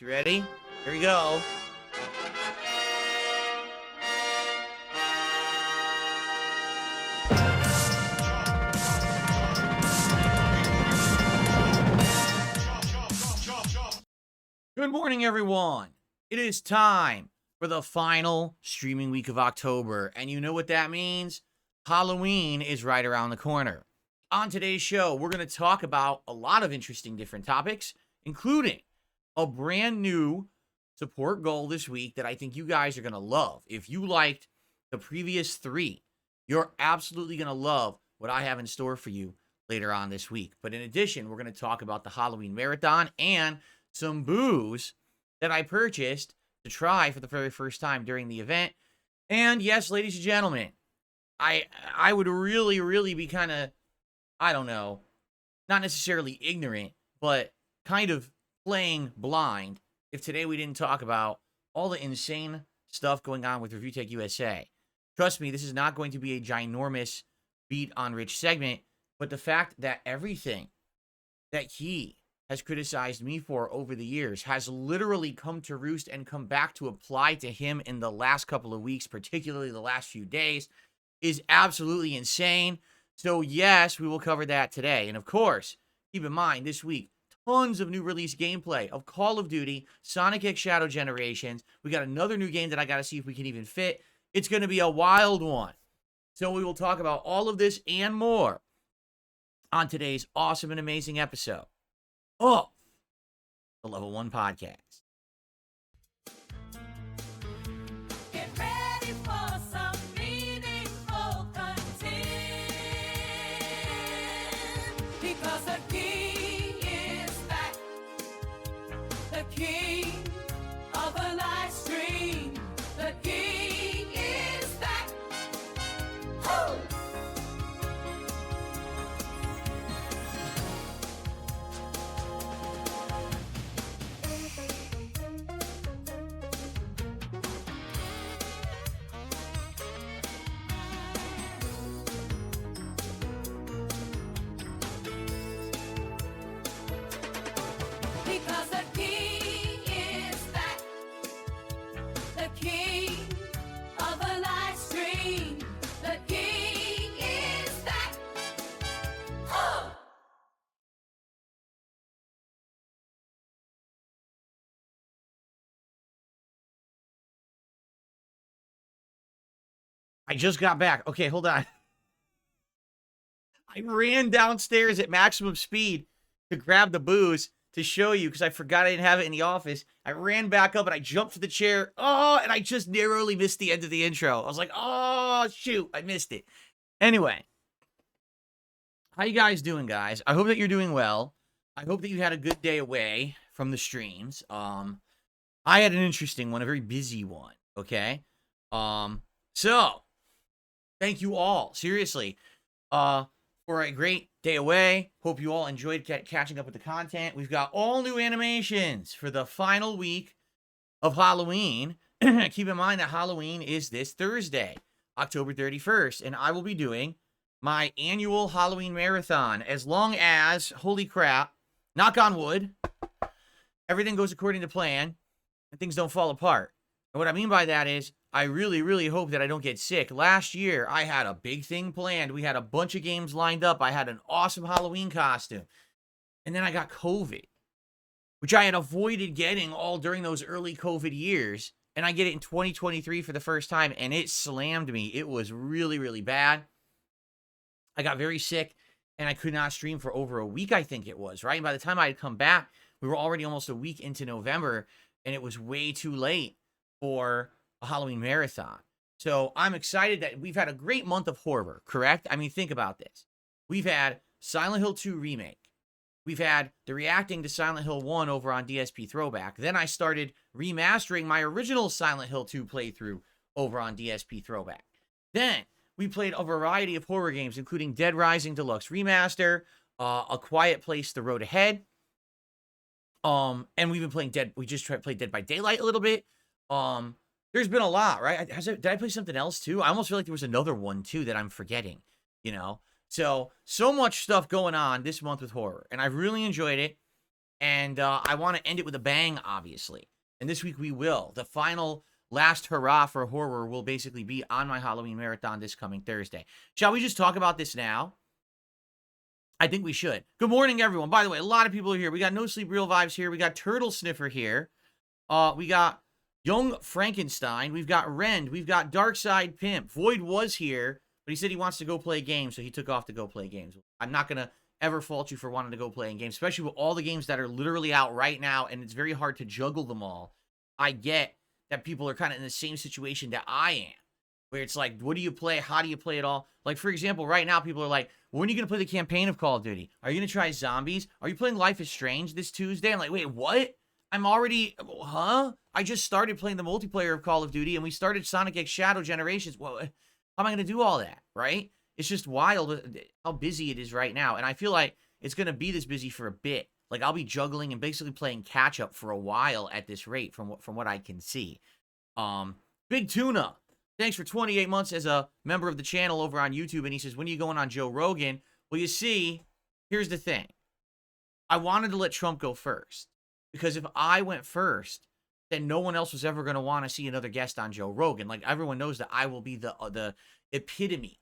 You ready? Here we go. Good morning, everyone. It is time for the final streaming week of October, and you know what that means? Halloween is right around the corner. On today's show, we're going to talk about a lot of interesting different topics, including a brand new support goal this week that I think you guys are going to love. If you liked the previous three, you're absolutely going to love what I have in store for you later on this week. But in addition, we're going to talk about the Halloween Marathon and some booze that I purchased to try for the very first time during the event. And yes, ladies and gentlemen, I would really be kind of, I don't know, not necessarily ignorant, but kind of playing blind if today we didn't talk about all the insane stuff going on with Review Tech USA. Trust me, this is not going to be a ginormous beat on Rich segment, but the fact that everything that he has criticized me for over the years has literally come to roost and come back to apply to him in the last couple of weeks, particularly the last few days, is absolutely insane. So yes, we will cover that today. And of course, keep in mind this week, tons of new release gameplay of Call of Duty, Sonic X Shadow Generations. We got another new game that I got to see if we can even fit. It's going to be a wild one. So we will talk about all of this and more on today's awesome and amazing episode of the Level 1 Podcast. Get ready for some meaningful content, because the king is back, the king of the live stream, the king is back. Woo! Because the king is back, the king of the live stream, the king is back. Oh! I just got back. Okay, hold on. I ran downstairs at maximum speed to grab the booze to show you because I forgot I didn't have it in the office. I ran back up and I jumped for the chair. Oh, and I just narrowly missed the end of the intro. I was like, oh, shoot, I missed it. Anyway, how you guys doing, guys? I hope that you're doing well. I hope that you had a good day away from the streams. I had an interesting one, a very busy one, okay? So, thank you all, seriously, for a great day away. Hope you all enjoyed catching up with the content. We've got all new animations for the final week of Halloween. Keep in mind that Halloween is this Thursday, October 31st, and I will be doing my annual Halloween marathon as long as, holy crap, knock on wood, everything goes according to plan and things don't fall apart. And what I mean by that is I really hope that I don't get sick. Last year, I had a big thing planned. We had a bunch of games lined up. I had an awesome Halloween costume. And then I got COVID, which I had avoided getting all during those early COVID years. And I get it in 2023 for the first time, and it slammed me. It was really bad. I got very sick, and I could not stream for over a week, I think it was, right? And by the time I had come back, we were already almost a week into November, and it was way too late for a Halloween marathon. So I'm excited that we've had a great month of horror, correct? I mean, think about this. We've had Silent Hill 2 Remake. We've had the reacting to Silent Hill 1 over on DSP Throwback. Then I started remastering my original Silent Hill 2 playthrough over on DSP Throwback. Then we played a variety of horror games, including Dead Rising Deluxe Remaster, A Quiet Place: The Road Ahead. And we've been playing we just played Dead by Daylight a little bit. There's been a lot, right? Did I play something else too? I almost feel like there was another one too that I'm forgetting, you know? So much stuff going on this month with horror, and I've really enjoyed it. And I want to end it with a bang, obviously. And this week we will. The final last hurrah for horror will basically be on my Halloween marathon this coming Thursday. Shall we just talk about this now? I think we should. Good morning, everyone. By the way, a lot of people are here. We got No Sleep Real Vibes here. We got Turtle Sniffer here. We got Young Frankenstein. We've got Rend. We've got Darkside Pimp. Void was here, but he said he wants to go play games, so he took off to go play games. I'm not going to ever fault you for wanting to go play in games, especially with all the games that are literally out right now, and it's very hard to juggle them all. I get that people are kind of in the same situation that I am, where it's like, what do you play? How do you play it all? Like, for example, right now, people are like, when are you going to play the campaign of Call of Duty? Are you going to try zombies? Are you playing Life is Strange this Tuesday? I'm like, wait, what? I'm already, huh? I just started playing the multiplayer of Call of Duty, and we started Sonic X Shadow Generations. Well, how am I going to do all that, right? It's just wild how busy it is right now, and I feel like it's going to be this busy for a bit. Like, I'll be juggling and basically playing catch-up for a while at this rate, from what I can see. Big Tuna, thanks for 28 months as a member of the channel over on YouTube, and he says, when are you going on Joe Rogan? Well, you see, here's the thing. I wanted to let Trump go first, because if I went first, then no one else was ever going to want to see another guest on Joe Rogan. Like, everyone knows that I will be the epitome,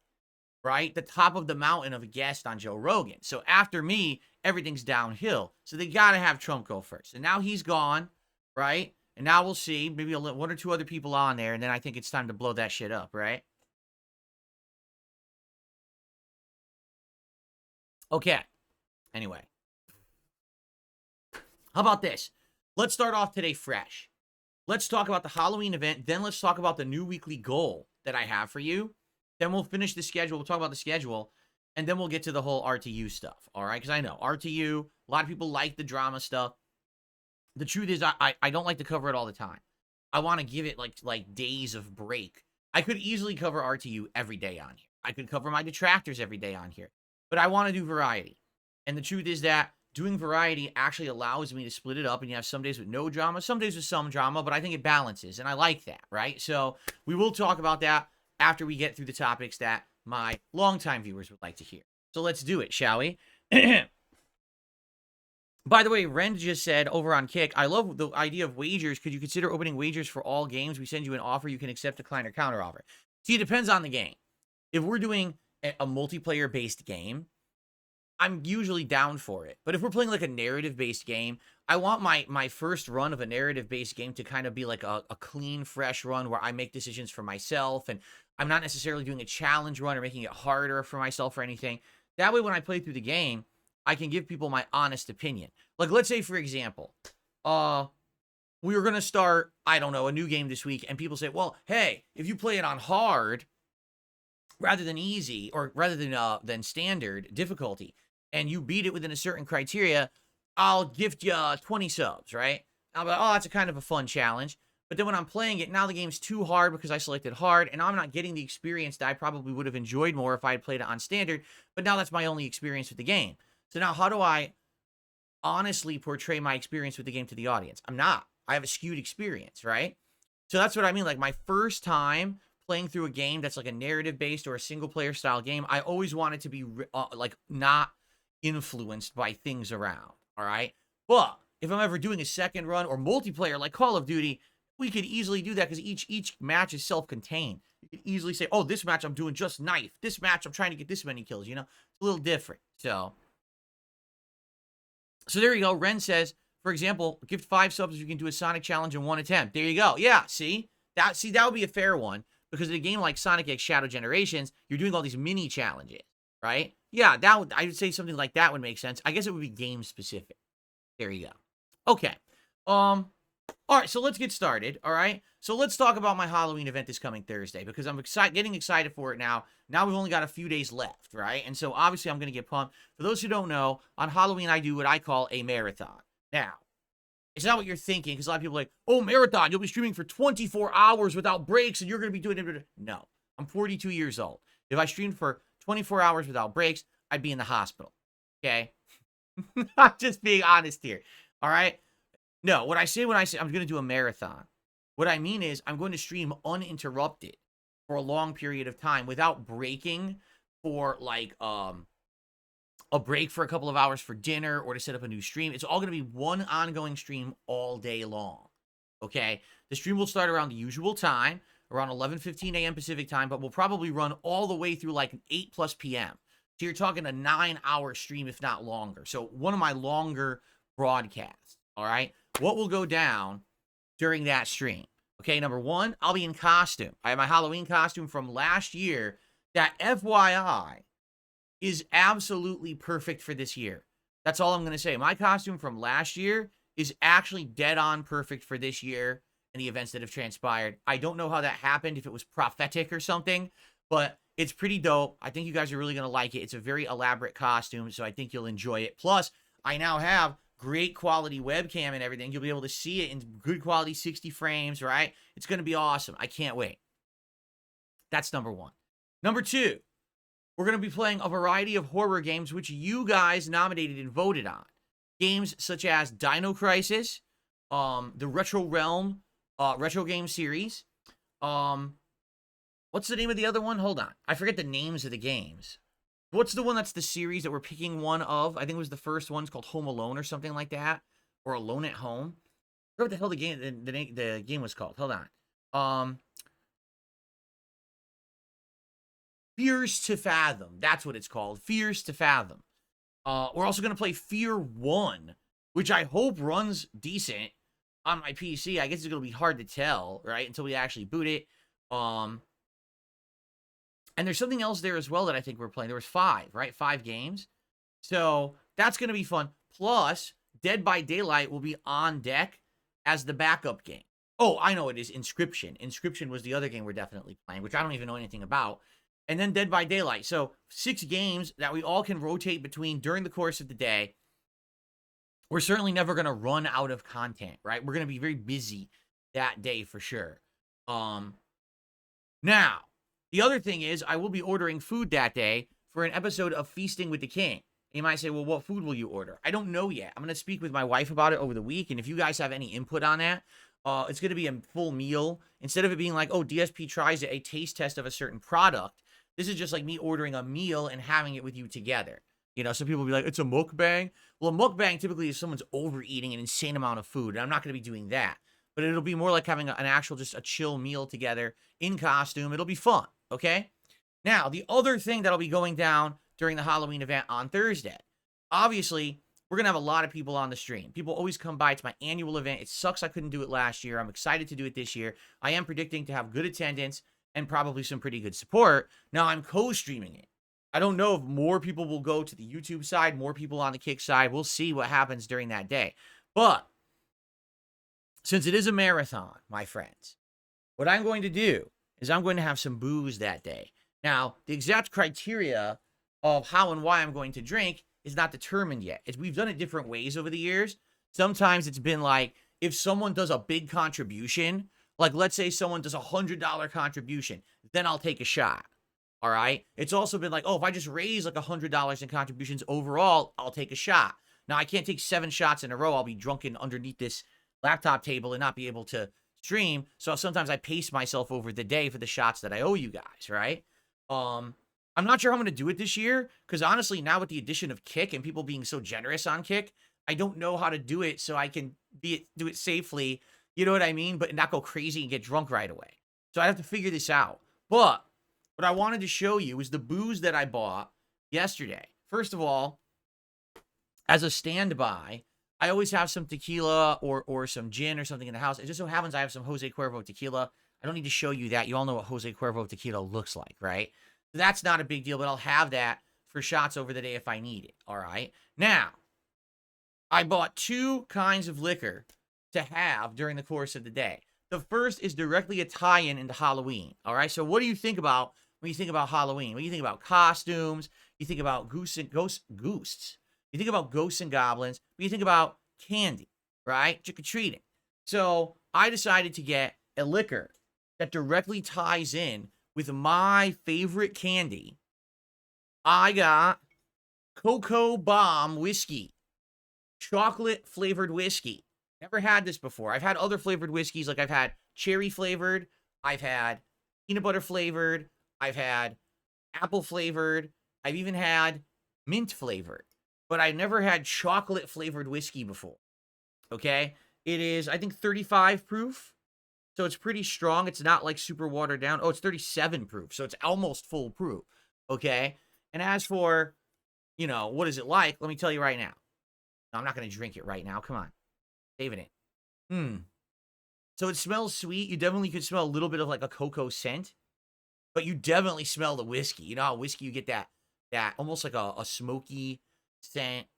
right? The top of the mountain of a guest on Joe Rogan. So after me, everything's downhill. So they got to have Trump go first. And now he's gone, right? And now we'll see. Maybe one or two other people on there. And then I think it's time to blow that shit up, right? Okay. Anyway. How about this? Let's start off today fresh. Let's talk about the Halloween event. Then let's talk about the new weekly goal that I have for you. Then we'll finish the schedule. We'll talk about the schedule. And then we'll get to the whole RTU stuff. All right? Because I know RTU, a lot of people like the drama stuff. The truth is, I don't like to cover it all the time. I want to give it like days of break. I could easily cover RTU every day on here. I could cover my detractors every day on here. But I want to do variety. And the truth is that doing variety actually allows me to split it up, and you have some days with no drama, some days with some drama, but I think it balances, and I like that, right? So we will talk about that after we get through the topics that my longtime viewers would like to hear. So let's do it, shall we? By the way, Ren just said over on Kick, I love the idea of wagers. Could you consider opening wagers for all games? We send you an offer. You can accept, decline, or counter offer. See, it depends on the game. If we're doing a multiplayer-based game, I'm usually down for it. But if we're playing like a narrative-based game, I want my first run of a narrative-based game to kind of be like a clean, fresh run where I make decisions for myself, and I'm not necessarily doing a challenge run or making it harder for myself or anything. That way, when I play through the game, I can give people my honest opinion. Like, let's say, for example, we were going to start, I don't know, a new game this week, and people say, well, hey, if you play it on hard rather than easy, or rather than standard difficulty, and you beat it within a certain criteria, I'll gift you 20 subs, right? I'll be like, oh, that's a kind of a fun challenge. But then when I'm playing it, now the game's too hard because I selected hard, and I'm not getting the experience that I probably would have enjoyed more if I had played it on standard, but now that's my only experience with the game. So now how do I honestly portray my experience with the game to the audience? I'm not. I have a skewed experience, right? So that's what I mean. Like, my first time playing through a game that's like a narrative-based or a single-player style game, I always want it to be like not influenced by things around, all right? But if I'm ever doing a second run or multiplayer like Call of Duty, we could easily do that because each match is self-contained. You could easily say, oh, this match I'm doing just knife. This match I'm trying to get this many kills, you know? It's a little different. So there you go. Ren says, for example, gift 5 subs if you can do a Sonic challenge in 1 attempt. There you go. Yeah, see? That would be a fair one, because in a game like Sonic X Shadow Generations, you're doing all these mini challenges, right? Yeah, I would say something like that would make sense. I guess it would be game specific. There you go. Okay. All right, so let's get started, all right? So let's talk about my Halloween event this coming Thursday, because I'm getting excited for it now. Now we've only got a few days left, right? And so obviously I'm going to get pumped. For those who don't know, on Halloween I do what I call a marathon. Now, it's not what you're thinking, because a lot of people are like, oh, marathon, you'll be streaming for 24 hours without breaks, and you're going to be doing it. No, I'm 42 years old. If I streamed for 24 hours without breaks, I'd be in the hospital, okay? I'm just being honest here, all right? No, when I say I'm going to do a marathon, what I mean is I'm going to stream uninterrupted for a long period of time without breaking for like a break for a couple of hours for dinner or to set up a new stream. It's all going to be one ongoing stream all day long. Okay? The stream will start around the usual time, around 11:15 a.m. Pacific time, but we'll probably run all the way through like 8+ p.m. So you're talking a 9-hour stream, if not longer. So one of my longer broadcasts. All right? What will go down during that stream? Okay, number one, I'll be in costume. I have my Halloween costume from last year that, FYI, is absolutely perfect for this year. That's all I'm going to say. My costume from last year is actually dead on perfect for this year and the events that have transpired. I don't know how that happened, if it was prophetic or something, but it's pretty dope. I think you guys are really going to like it. It's a very elaborate costume, so I think you'll enjoy it. Plus, I now have great quality webcam and everything. You'll be able to see it in good quality 60 frames, right? It's going to be awesome. I can't wait. That's number one. Number two, we're going to be playing a variety of horror games which you guys nominated and voted on. Games such as Dino Crisis, the Retro Realm retro game series. What's the name of the other one? Hold on. I forget the names of the games. What's the one that's the series that we're picking one of? I think it was the first one. It's called Home Alone or something like that. Or Alone at Home. I forgot what the hell the game was called. Hold on. Fears to Fathom. That's what it's called. Fears to Fathom. We're also going to play Fear 1, which I hope runs decent on my PC. I guess it's going to be hard to tell, right? Until we actually boot it. And there's something else there as well that I think we're playing. There was 5, right? 5 games. So that's going to be fun. Plus, Dead by Daylight will be on deck as the backup game. Oh, I know it is Inscription. Inscription was the other game we're definitely playing, which I don't even know anything about. And then Dead by Daylight. So 6 games that we all can rotate between during the course of the day. We're certainly never going to run out of content, right? We're going to be very busy that day for sure. Now, the other thing is I will be ordering food that day for an episode of Feasting with the King. You might say, well, what food will you order? I don't know yet. I'm going to speak with my wife about it over the week. And if you guys have any input on that, it's going to be a full meal. Instead of it being like, oh, DSP tries a taste test of a certain product, this is just like me ordering a meal and having it with you together. You know, some people will be like, it's a mukbang. Well, a mukbang typically is someone's overeating an insane amount of food. And I'm not going to be doing that. But it'll be more like having an actual, just a chill meal together in costume. It'll be fun, okay? Now, the other thing that'll be going down during the Halloween event on Thursday, obviously, we're going to have a lot of people on the stream. People always come by. It's my annual event. It sucks I couldn't do it last year. I'm excited to do it this year. I am predicting to have good attendance and probably some pretty good support. Now, I'm co-streaming it. I don't know if more people will go to the YouTube side, more people on the Kick side. We'll see what happens during that day. But since it is a marathon, my friends, what I'm going to do is I'm going to have some booze that day. Now, the exact criteria of how and why I'm going to drink is not determined yet. We've done it different ways over the years. Sometimes it's been like, if someone does a big contribution, like let's say someone does $100 contribution, then I'll take a shot. All right. It's also been like, oh, if I just raise like $100 in contributions overall, I'll take a shot. Now, I can't take 7 shots in a row. I'll be drunken underneath this laptop table and not be able to stream. So sometimes I pace myself over the day for the shots that I owe you guys, right? I'm not sure how I'm going to do it this year because honestly, now with the addition of Kick and people being so generous on Kick, I don't know how to do it so I can do it safely. You know what I mean? But not go crazy and get drunk right away. So I have to figure this out. But what I wanted to show you is the booze that I bought yesterday. First of all, as a standby, I always have some tequila or some gin or something in the house. It just so happens I have some Jose Cuervo tequila. I don't need to show you that. You all know what Jose Cuervo tequila looks like, right? So that's not a big deal, but I'll have that for shots over the day if I need it, all right? Now, I bought 2 kinds of liquor to have during the course of the day. The first is directly a tie-in into Halloween, all right? So what do you think about when you think about Halloween? When you think about costumes, you think about ghosts. You think about ghosts and goblins, but you think about candy, right? Trick-or-treating. So I decided to get a liquor that directly ties in with my favorite candy. I got Cocoa Bomb whiskey, chocolate-flavored whiskey. Never had this before. I've had other flavored whiskeys, like I've had cherry-flavored, I've had peanut butter-flavored, I've had apple-flavored, I've even had mint flavored, but I never had chocolate flavored whiskey before. Okay, it is, I think, 35 proof, so it's pretty strong. It's not like super watered down. Oh, it's 37 proof, so it's almost full proof. Okay, and as for, what is it like? Let me tell you right now. No, I'm not going to drink it right now. Come on, saving it. So it smells sweet. You definitely could smell a little bit of like a cocoa scent, but you definitely smell the whiskey. You know how whiskey, you get that almost like a smoky scent, a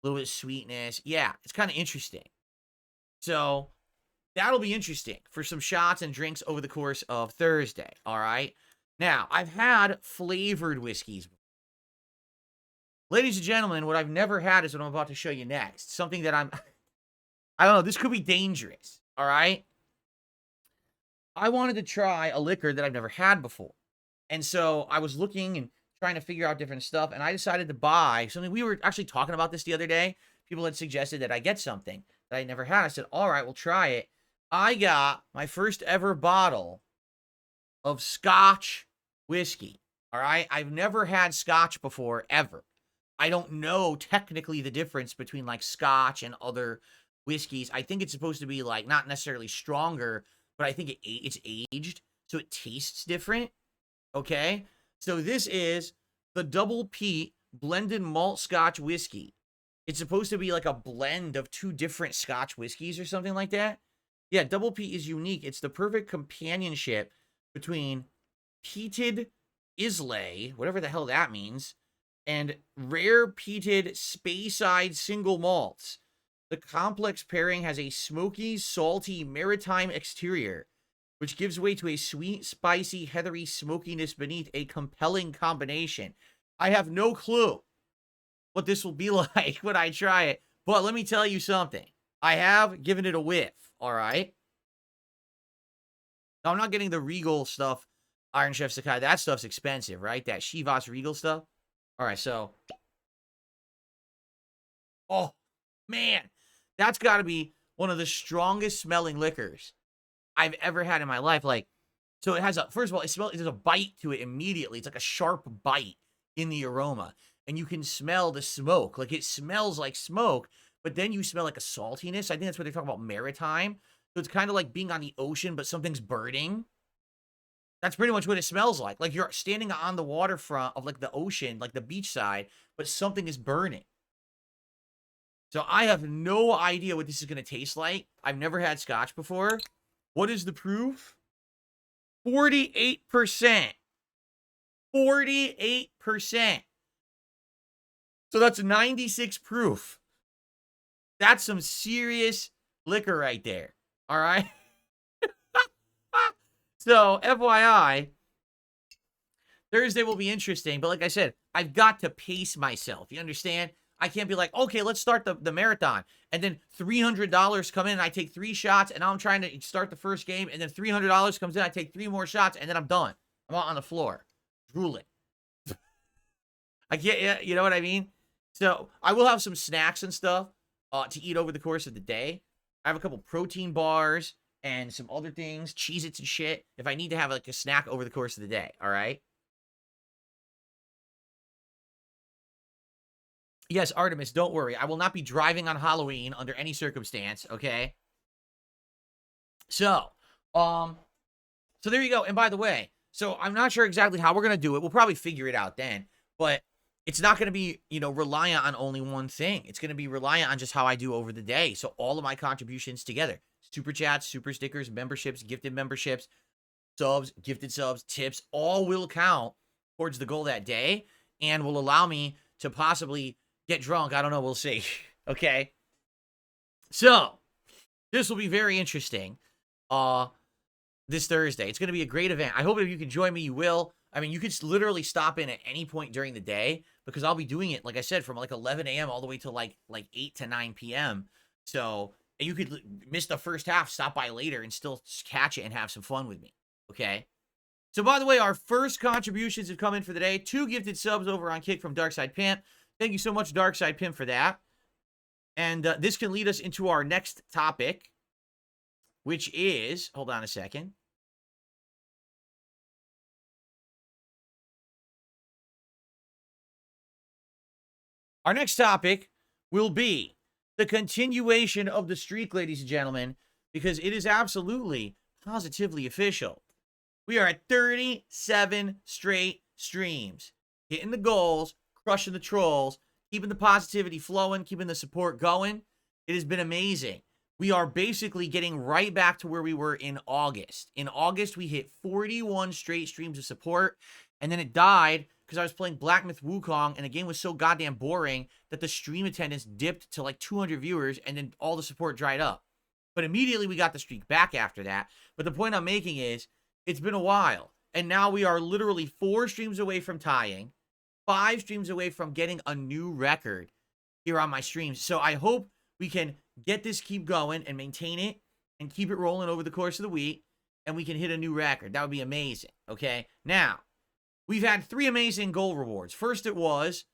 little bit of sweetness. Yeah, it's kind of interesting. So that'll be interesting for some shots and drinks over the course of Thursday. All right. Now, I've had flavored whiskeys. Ladies and gentlemen, what I've never had is what I'm about to show you next. Something that I don't know, this could be dangerous. All right. I wanted to try a liquor that I've never had before. And so I was looking and trying to figure out different stuff, and I decided to buy something. We were actually talking about this the other day. People had suggested that I get something that I never had. I said, all right, we'll try it. I got my first ever bottle of Scotch whiskey. All right. I've never had Scotch before, ever. I don't know technically the difference between like Scotch and other whiskeys. I think it's supposed to be like not necessarily stronger, but I think it's aged, so it tastes different. Okay. So this is the Double Peat blended malt Scotch whiskey. It's supposed to be like a blend of two different Scotch whiskeys or something like that. Yeah, Double Peat is unique. It's the perfect companionship between peated Islay, whatever the hell that means, and rare peated Speyside single malts. The complex pairing has a smoky, salty, maritime exterior, which gives way to a sweet, spicy, heathery smokiness beneath, a compelling combination. I have no clue what this will be like when I try it, but let me tell you something. I have given it a whiff, all right? Now, I'm not getting the Regal stuff, Iron Chef Sakai. That stuff's expensive, right? That Chivas Regal stuff. All right, so. Oh, man. That's got to be one of the strongest smelling liquors I've ever had in my life. Like, so it has first of all, there's a bite to it immediately. It's like a sharp bite in the aroma. And you can smell the smoke. Like, it smells like smoke, but then you smell like a saltiness. I think that's what they talk about, maritime. So it's kind of like being on the ocean, but something's burning. That's pretty much what it smells like. Like you're standing on the waterfront of like the ocean, like the beach side, but something is burning. So I have no idea what this is going to taste like. I've never had Scotch before. What is the proof? 48%. 48%. So that's 96 proof. That's some serious liquor right there. All right. So, FYI, Thursday will be interesting. But like I said, I've got to pace myself. You understand? I can't be like, okay, let's start the marathon. And then $300 come in, and I take 3 shots, and now I'm trying to start the first game. And then $300 comes in, I take 3 more shots, and then I'm done. I'm out on the floor, drooling. I can't, you know what I mean? So, I will have some snacks and stuff to eat over the course of the day. I have a couple protein bars and some other things, Cheez-Its and shit, if I need to have like a snack over the course of the day, all right? Yes, Artemis, don't worry. I will not be driving on Halloween under any circumstance, okay? So there you go. And by the way, so I'm not sure exactly how we're going to do it. We'll probably figure it out then, but it's not going to be, reliant on only one thing. It's going to be reliant on just how I do over the day. So all of my contributions together, super chats, super stickers, memberships, gifted memberships, subs, gifted subs, tips, all will count towards the goal that day and will allow me to possibly get drunk. I don't know. We'll see. Okay. So this will be very interesting. This Thursday. It's going to be a great event. I hope if you can join me, you will. I mean, you could literally stop in at any point during the day because I'll be doing it, like I said, from like 11 a.m. all the way to like 8 to 9 p.m. So you could miss the first half, stop by later, and still catch it and have some fun with me. Okay? So, by the way, our first contributions have come in for the day. 2 gifted subs over on Kick from Darkside Pimp. Thank you so much, Darkside Pimp, for that. And this can lead us into our next topic, which is, hold on a second. Our next topic will be the continuation of the streak, ladies and gentlemen, because it is absolutely, positively official. We are at 37 straight streams, hitting the goals, crushing the trolls, keeping the positivity flowing, keeping the support going. It has been amazing. We are basically getting right back to where we were in August. In August, we hit 41 straight streams of support, and then it died because I was playing Black Myth Wukong, and the game was so goddamn boring that the stream attendance dipped to like 200 viewers, and then all the support dried up. But immediately we got the streak back after that. But the point I'm making is, it's been a while, and now we are literally 4 streams away from tying, 5 streams away from getting a new record here on my streams. So I hope we can get this, keep going, and maintain it, and keep it rolling over the course of the week, and we can hit a new record. That would be amazing, okay? Now, we've had 3 amazing goal rewards. First, it was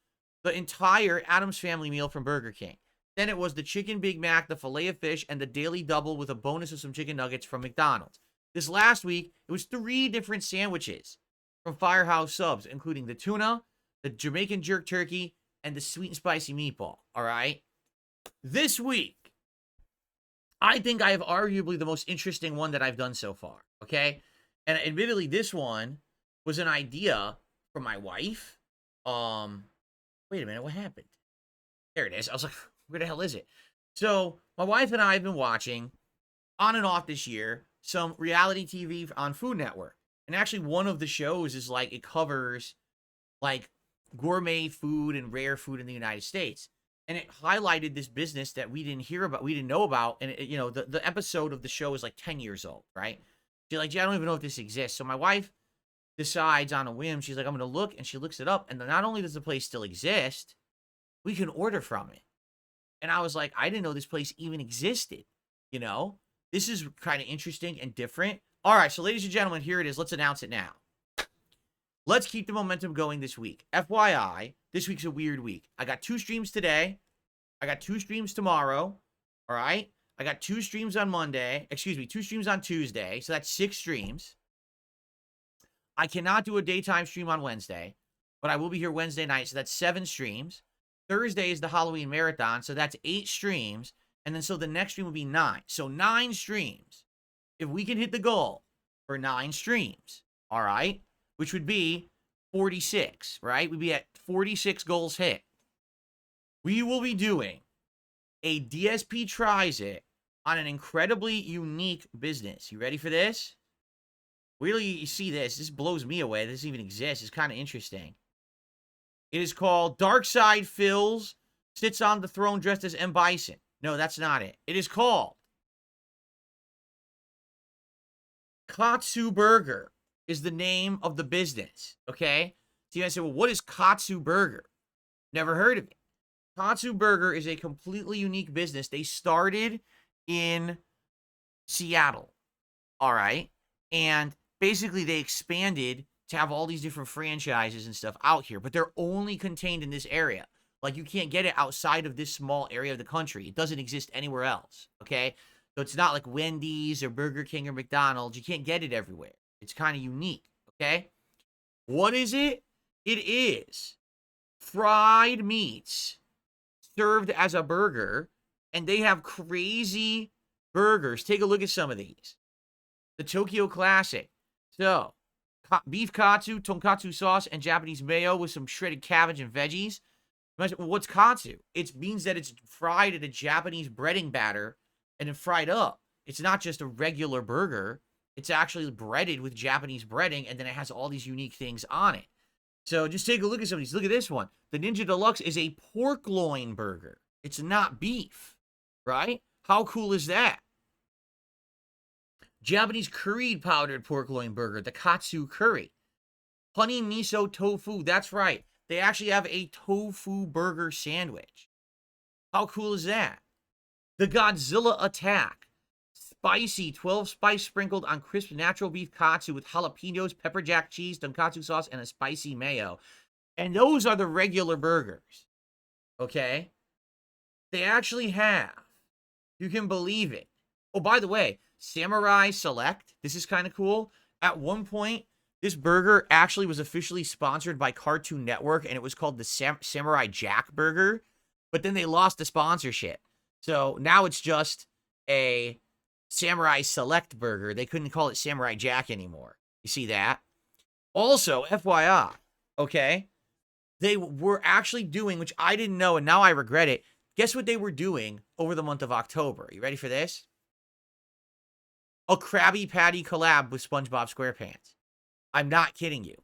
the entire Addams Family meal from Burger King. Then it was the Chicken Big Mac, the filet of fish, and the daily double with a bonus of some chicken nuggets from McDonald's. This last week, it was 3 different sandwiches from Firehouse Subs, including the tuna, the Jamaican jerk turkey, and the sweet and spicy meatball, all right? This week, I think I have arguably the most interesting one that I've done so far, okay? And admittedly, this one was an idea from my wife. Wait a minute, what happened? There it is. I was like, where the hell is it? So, my wife and I have been watching, on and off this year, some reality TV on Food Network. And actually, one of the shows is like, it covers like gourmet food and rare food in the United States. And it highlighted this business that we didn't hear about, we didn't know about. And, it, you know, the episode of the show is like 10 years old, right? She's like, gee, I don't even know if this exists. So my wife decides on a whim, she's like, I'm going to look. And she looks it up. And not only does the place still exist, we can order from it. And I was like, I didn't know this place even existed, you know? This is kind of interesting and different. All right, so ladies and gentlemen, here it is. Let's announce it now. Let's keep the momentum going this week. FYI, this week's a weird week. I got 2 streams today. I got 2 streams tomorrow. All right? I got 2 streams on Monday. Excuse me, 2 streams on Tuesday. So that's 6 streams. I cannot do a daytime stream on Wednesday, but I will be here Wednesday night. So that's 7 streams. Thursday is the Halloween marathon. So that's 8 streams. And then so the next stream will be 9. So 9 streams. If we can hit the goal for 9 streams, all right, which would be 46, right? We'd be at 46 goals hit. We will be doing a DSP Tries It on an incredibly unique business. You ready for this? Wait till you see this. This blows me away. This even exists. It's kind of interesting. It is called Darkside Phil's Sits on the Throne Dressed as M. Bison. No, that's not it. It is called Katsu Burger is the name of the business, okay? So you guys say, well, what is Katsu Burger? Never heard of it. Katsu Burger is a completely unique business. They started in Seattle, all right? And basically they expanded to have all these different franchises and stuff out here, but they're only contained in this area. Like, you can't get it outside of this small area of the country. It doesn't exist anywhere else, okay? So it's not like Wendy's or Burger King or McDonald's. You can't get it everywhere. It's kind of unique, okay? What is it? It is fried meats served as a burger, and they have crazy burgers. Take a look at some of these. The Tokyo Classic. So, beef katsu, tonkatsu sauce, and Japanese mayo with some shredded cabbage and veggies. What's katsu? It means that it's fried in a Japanese breading batter and then fried up. It's not just a regular burger. It's actually breaded with Japanese breading, and then it has all these unique things on it. So just take a look at some of these. Look at this one. The Ninja Deluxe is a pork loin burger. It's not beef, right? How cool is that? Japanese curried powdered pork loin burger, the Katsu Curry. Honey miso tofu, that's right. They actually have a tofu burger sandwich. How cool is that? The Godzilla Attack. Spicy 12 spice sprinkled on crisp natural beef katsu with jalapenos, pepper jack cheese, tonkatsu sauce, and a spicy mayo. And those are the regular burgers. Okay? They actually have. You can believe it. Oh, by the way, Samurai Select. This is kind of cool. At one point, This burger actually was officially sponsored by Cartoon Network, and it was called the Samurai Jack Burger. But then they lost the sponsorship. So now it's just a Samurai Select Burger. They couldn't call it Samurai Jack anymore. You see that? Also, FYI, okay, they were actually doing, which I didn't know, and now I regret it. Guess what they were doing over the month of October? You ready for this? A Krabby Patty collab with SpongeBob SquarePants. I'm not kidding you.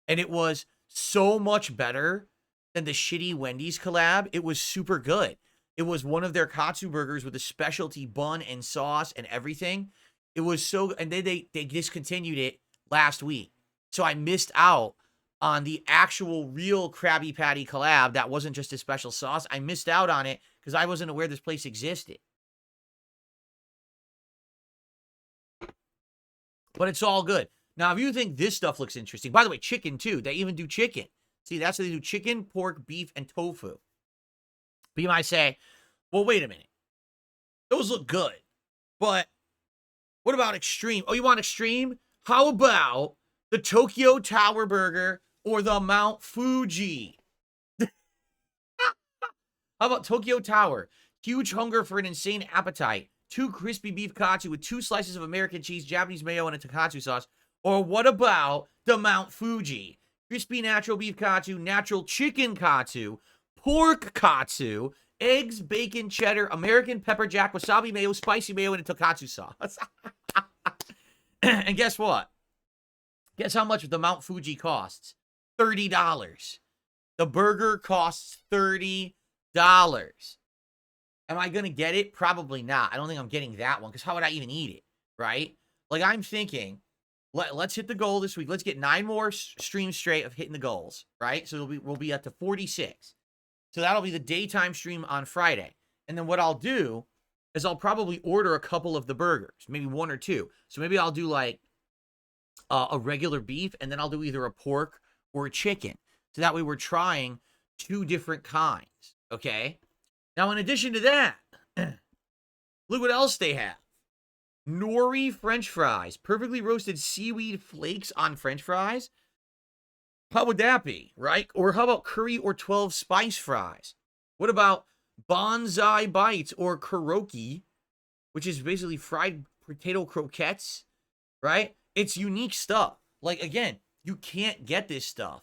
And it was so much better than the shitty Wendy's collab. It was super good. It was one of their Katsu burgers with a specialty bun and sauce and everything. It was so, and then they discontinued it last week. So I missed out on the actual real Krabby Patty collab that wasn't just a special sauce. I missed out on it because I wasn't aware this place existed. But it's all good. Now, if you think this stuff looks interesting, by the way, chicken too. They even do chicken. See, that's what they do: chicken, pork, beef, and tofu. But you might say, well, wait a minute. Those look good. But what about extreme? Oh, you want extreme? How about the Tokyo Tower Burger or the Mount Fuji? How about Tokyo Tower? Huge hunger for an insane appetite. 2 crispy beef katsu with 2 slices of American cheese, Japanese mayo, and a tonkatsu sauce. Or what about the Mount Fuji? Crispy natural beef katsu, natural chicken katsu, pork katsu, eggs, bacon, cheddar, American pepper jack, wasabi mayo, spicy mayo, and a tonkatsu sauce. And guess what? Guess how much the Mount Fuji costs? $30. The burger costs $30. Am I going to get it? Probably not. I don't think I'm getting that one because how would I even eat it, right? Like, I'm thinking, let's hit the goal this week. Let's get 9 more streams straight of hitting the goals, right? So we'll be up to 46. So that'll be the daytime stream on Friday. And then what I'll do is I'll probably order a couple of the burgers, maybe 1 or 2. So maybe I'll do like a regular beef, and then I'll do either a pork or a chicken. So that way we're trying 2 different kinds, okay? Now, in addition to that, look what else they have. Nori French fries. Perfectly roasted seaweed flakes on French fries. How would that be, right? Or how about curry or 12 spice fries? What about bonsai bites or karaoke, which is basically fried potato croquettes, right? It's unique stuff. Like, again, you can't get this stuff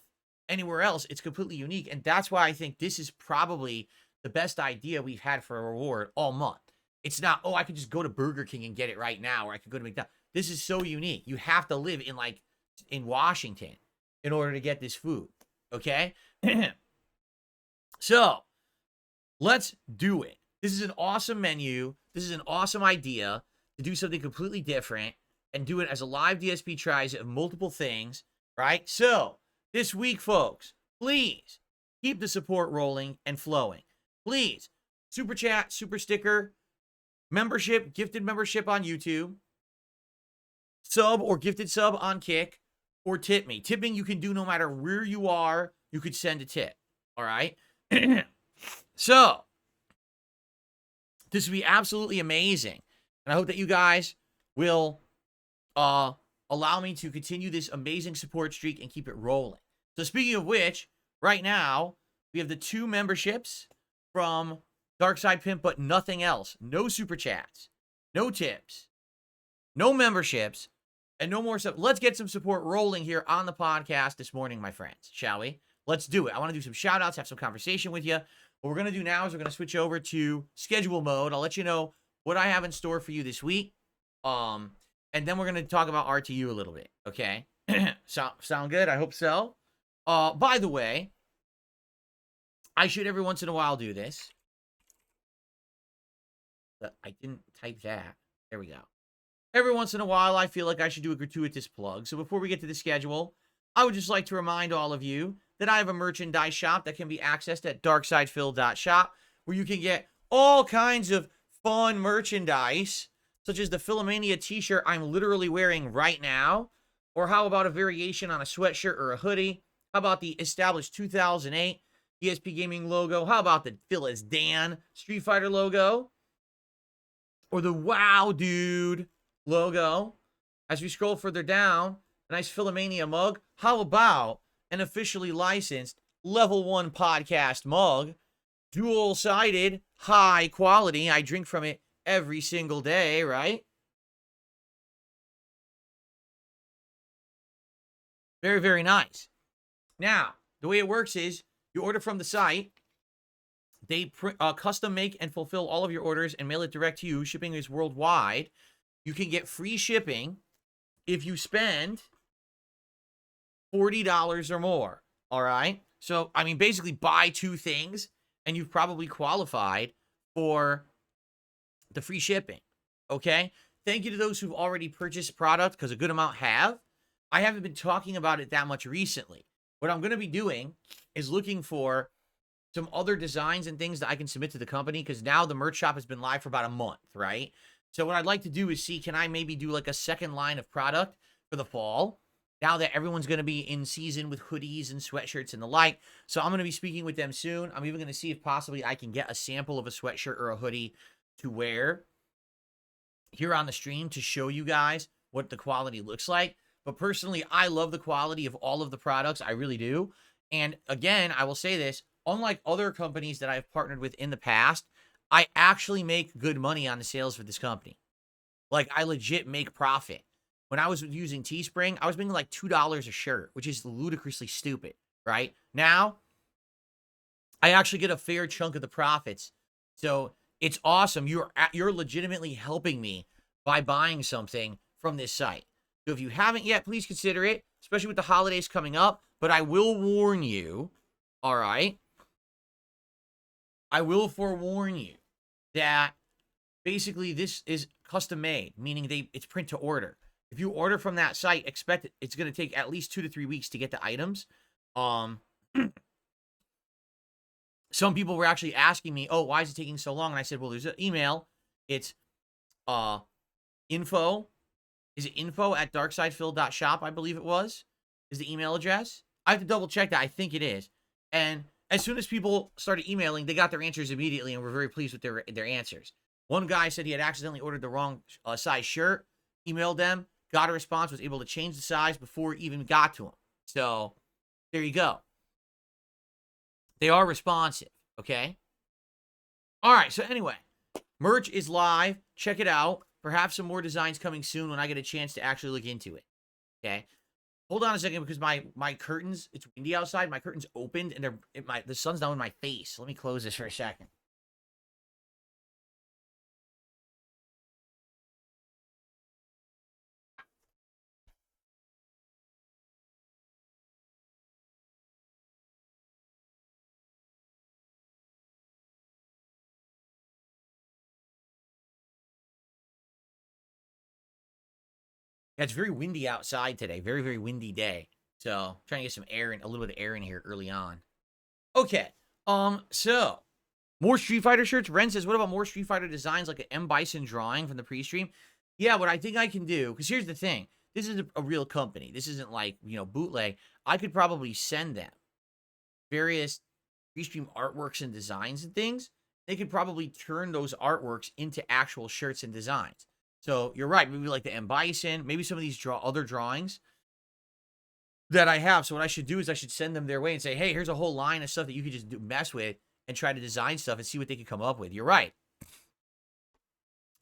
anywhere else. It's completely unique. And that's why I think this is probably the best idea we've had for a reward all month. It's not, oh, I could just go to Burger King and get it right now, or I could go to McDonald's. This is so unique. You have to live in Washington in order to get this food, okay? So, let's do it. This is an awesome menu. This is an awesome idea to do something completely different and do it as a live DSP tries of multiple things, right? So, this week, folks, please keep the support rolling and flowing. Please, super chat, super sticker, membership, gifted membership on YouTube, sub or gifted sub on Kick, or tip me. Tipping you can do no matter where you are. You could send a tip, all right? So, this would be absolutely amazing. And I hope that you guys will allow me to continue this amazing support streak and keep it rolling. So, speaking of which, right now, we have the 2 memberships from Darkside Pimp, but nothing else. No super chats, no tips, no memberships, and no more stuff. Let's get some support rolling here on the podcast this morning, my friends, shall we? Let's do it. I want to do some shout outs, have some conversation with you. What we're going to do now is we're going to switch over to schedule mode. I'll let you know what I have in store for you this week. And then we're going to talk about RTU a little bit, okay? Sound good? I hope so. By the way, I should every once in a while do this. But I didn't type that. There we go. Every once in a while, I feel like I should do a gratuitous plug. So before we get to the schedule, I would just like to remind all of you that I have a merchandise shop that can be accessed at darksidephil.shop, where you can get all kinds of fun merchandise, such as the Philomania t-shirt I'm literally wearing right now. Or how about a variation on a sweatshirt or a hoodie? How about the established 2008 DSPGaming logo? How about the Phil is Dan Street Fighter logo? Or the Wow Dude logo? As we scroll further down, a nice Philomania mug. How about an officially licensed level 1 podcast mug? Dual-sided, high quality. I drink from it every single day, right? Very, very nice. Now, the way it works is you order from the site. They custom make and fulfill all of your orders and mail it direct to you. Shipping is worldwide. You can get free shipping if you spend $40 or more. All right. So, I mean, basically buy 2 things and you've probably qualified for the free shipping. Okay. Thank you to those who've already purchased product, because a good amount have. I haven't been talking about it that much recently. What I'm going to be doing is looking for some other designs and things that I can submit to the company, because now the merch shop has been live for about a month, right? So what I'd like to do is see, can I maybe do like a second line of product for the fall, now that everyone's going to be in season with hoodies and sweatshirts and the like. So I'm going to be speaking with them soon. I'm even going to see if possibly I can get a sample of a sweatshirt or a hoodie to wear here on the stream to show you guys what the quality looks like. But personally, I love the quality of all of the products. I really do. And again, I will say this, unlike other companies that I've partnered with in the past, I actually make good money on the sales for this company. Like, I legit make profit. When I was using Teespring, I was making like $2 a shirt, which is ludicrously stupid, right? Now, I actually get a fair chunk of the profits. So it's awesome. You're legitimately helping me by buying something from this site. So if you haven't yet, please consider it, especially with the holidays coming up. But I will warn you, all right? I will forewarn you that basically this is custom made, meaning it's print to order. If you order from that site, expect it's going to take at least 2 to 3 weeks to get the items. Some people were actually asking me, oh, why is it taking so long? And I said, well, there's an email. It's info. Is it info@darksidephil.shop, I believe it was, is the email address. I have to double check that. I think it is. And as soon as people started emailing, they got their answers immediately and were very pleased with their answers. One guy said he had accidentally ordered the wrong size shirt, emailed them, got a response, was able to change the size before it even got to him. So there you go. They are responsive, okay? All right, so anyway, merch is live. Check it out. Perhaps some more designs coming soon when I get a chance to actually look into it, okay? Hold on a second, because my curtains, it's windy outside. My curtains opened, and the sun's now in my face. Let me close this for a second. Yeah, it's very windy outside today. Very, very windy day. So, trying to get some air in, a little bit of air in here early on. Okay. So, more Street Fighter shirts. Ren says, what about more Street Fighter designs like an M. Bison drawing from the pre-stream? Yeah, what I think I can do, because here's the thing. This is a real company. This isn't like, bootleg. I could probably send them various pre-stream artworks and designs and things. They could probably turn those artworks into actual shirts and designs. So you're right. Maybe like the M. Bison, maybe some of these other drawings that I have. So what I should do is I should send them their way and say, hey, here's a whole line of stuff that you could just mess with and try to design stuff and see what they could come up with. You're right.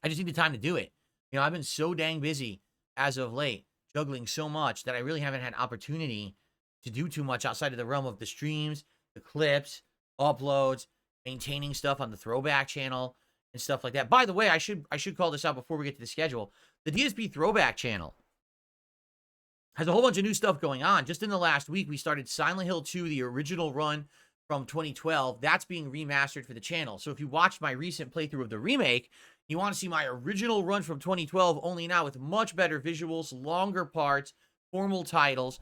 I just need the time to do it. I've been so dang busy as of late, juggling so much that I really haven't had opportunity to do too much outside of the realm of the streams, the clips, uploads, maintaining stuff on the throwback channel, and stuff like that. By the way, I should call this out before we get to the schedule. The DSP throwback channel has a whole bunch of new stuff going on. Just in the last week, we started Silent Hill 2, the original run from 2012. That's being remastered for the channel. So if you watched my recent playthrough of the remake, you want to see my original run from 2012, only now with much better visuals, longer parts, formal titles,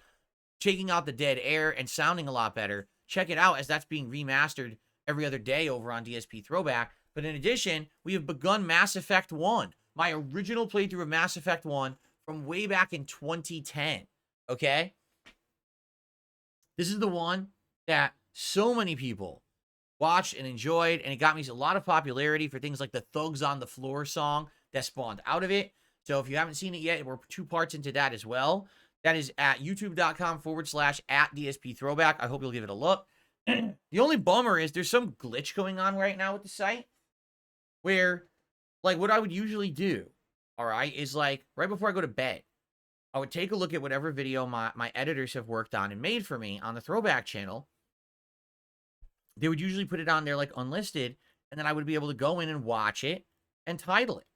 taking out the dead air, and sounding a lot better. Check it out, as that's being remastered every other day over on DSP Throwback. But in addition, we have begun Mass Effect 1, my original playthrough of Mass Effect 1 from way back in 2010, okay? This is the one that so many people watched and enjoyed, and it got me a lot of popularity for things like the Thugs on the Floor song that spawned out of it. So if you haven't seen it yet, we're 2 parts into that as well. That is at youtube.com/@DSP throwback. I hope you'll give it a look. The only bummer is there's some glitch going on right now with the site where, like, what I would usually do, all right, is like right before I go to bed, I would take a look at whatever video my editors have worked on and made for me on the throwback channel. They would usually put it on there like unlisted, and then I would be able to go in and watch it and title it.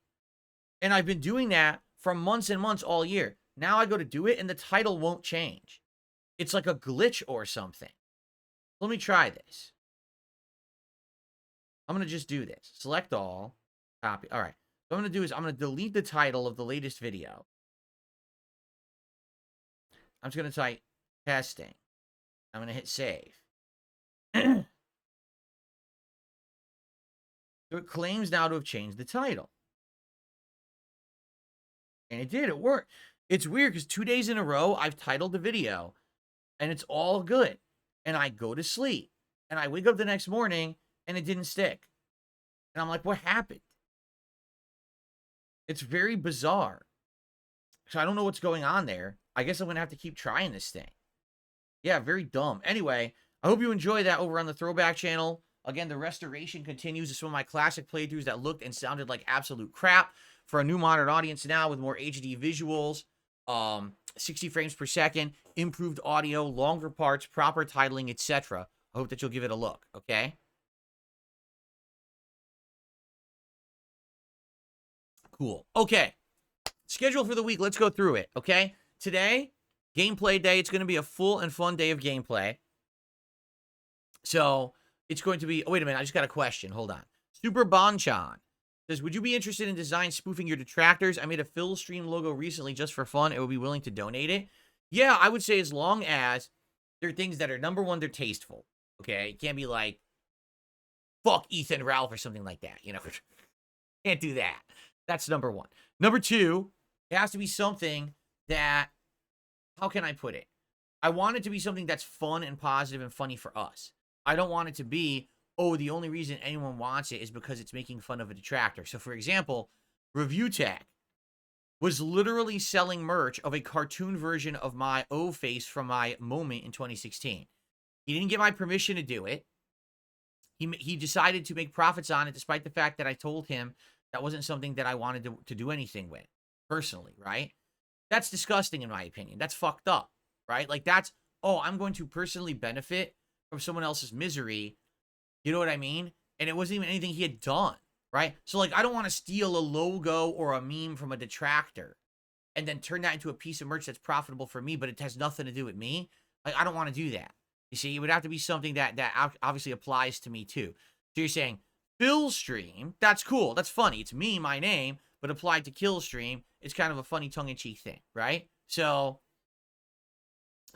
And I've been doing that for months and months all year. Now I go to do it, and the title won't change. It's like a glitch or something. Let me try this. I'm going to just do this. Select all. Copy. All right. What I'm going to do is I'm going to delete the title of the latest video. I'm just going to type testing. I'm going to hit save. So it claims now to have changed the title. And it did. It worked. It's weird because 2 days in a row, I've titled the video, and it's all good. And I go to sleep, and I wake up the next morning, and it didn't stick. And I'm like, what happened? It's very bizarre. So I don't know what's going on there. I guess I'm going to have to keep trying this thing. Yeah, very dumb. Anyway, I hope you enjoy that over on the Throwback channel. Again, the restoration continues to some of my classic playthroughs that looked and sounded like absolute crap for a new modern audience now with more HD visuals, 60 frames per second, improved audio, longer parts, proper titling, etc. I hope that you'll give it a look, okay? Cool. Okay. Schedule for the week. Let's go through it, okay? Today, gameplay day. It's going to be a full and fun day of gameplay. So, it's going to be... Oh, wait a minute. I just got a question. Hold on. Super Bonchan says, would you be interested in design spoofing your detractors? I made a Phil Stream logo recently just for fun. It would be willing to donate it. Yeah, I would say as long as they're things that are, number one, they're tasteful. Okay? It can't be like, fuck Ethan Ralph or something like that. You know? Can't do that. That's number one. Number two, it has to be something that, how can I put it? I want it to be something that's fun and positive and funny for us. I don't want it to be, oh, the only reason anyone wants it is because it's making fun of a detractor. So, for example, Review Tech was literally selling merch of a cartoon version of my O-face from my moment in 2016. He didn't get my permission to do it. He decided to make profits on it despite the fact that I told him that wasn't something that I wanted to do anything with, personally, right? That's disgusting in my opinion. That's fucked up, right? Like that's, oh, I'm going to personally benefit from someone else's misery. You know what I mean? And it wasn't even anything he had done, right? So like, I don't want to steal a logo or a meme from a detractor and then turn that into a piece of merch that's profitable for me, but it has nothing to do with me. Like, I don't want to do that. You see, it would have to be something that obviously applies to me too. So you're saying, Philstream, that's cool. That's funny. It's me, my name, but applied to Killstream, it's kind of a funny tongue-in-cheek thing, right? So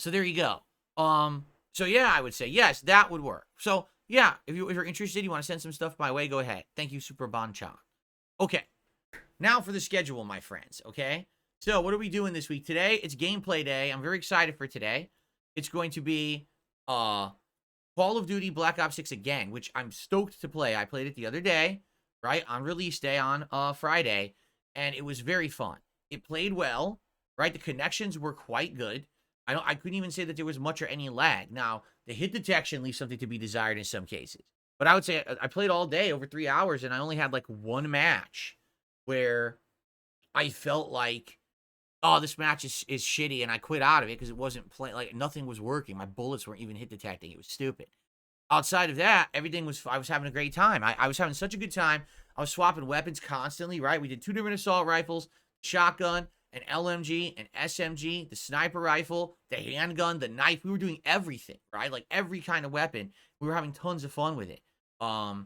there you go. So yeah, I would say, yes, that would work. So yeah, if you're interested, you want to send some stuff my way, go ahead. Thank you, Super Bonchan. Okay, now for the schedule, my friends, okay? So what are we doing this week? Today, it's gameplay day. I'm very excited for today. It's going to be Call of Duty Black Ops 6 again, which I'm stoked to play. I played it the other day, right, on release day on Friday, and it was very fun. It played well, right? The connections were quite good. I couldn't even say that there was much or any lag. Now, the hit detection leaves something to be desired in some cases. But I would say I played all day, over 3 hours, and I only had like one match where I felt like, oh, this match is shitty, and I quit out of it because it wasn't playing, like nothing was working. My bullets weren't even hit detecting. It was stupid. Outside of that, everything was, I was having a great time. I was having such a good time. I was swapping weapons constantly, right? We did 2 different assault rifles, shotgun, an LMG, an SMG, the sniper rifle, the handgun, the knife. We were doing everything, right? Like every kind of weapon. We were having tons of fun with it. So I'm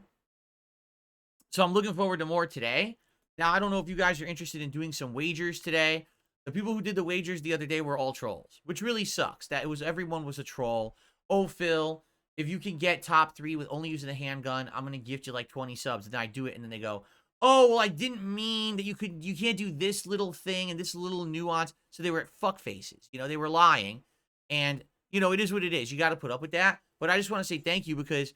looking forward to more today. Now, I don't know if you guys are interested in doing some wagers today. The people who did the wagers the other day were all trolls, which really sucks. That it was, everyone was a troll. Oh, Phil, if you can get top 3 with only using a handgun, I'm going to gift you like 20 subs. And then I do it, and then they go, oh, well, I didn't mean that you can't do this little thing and this little nuance. So they were fuck faces. You know, they were lying. And, you know, it is what it is. You got to put up with that. But I just want to say thank you because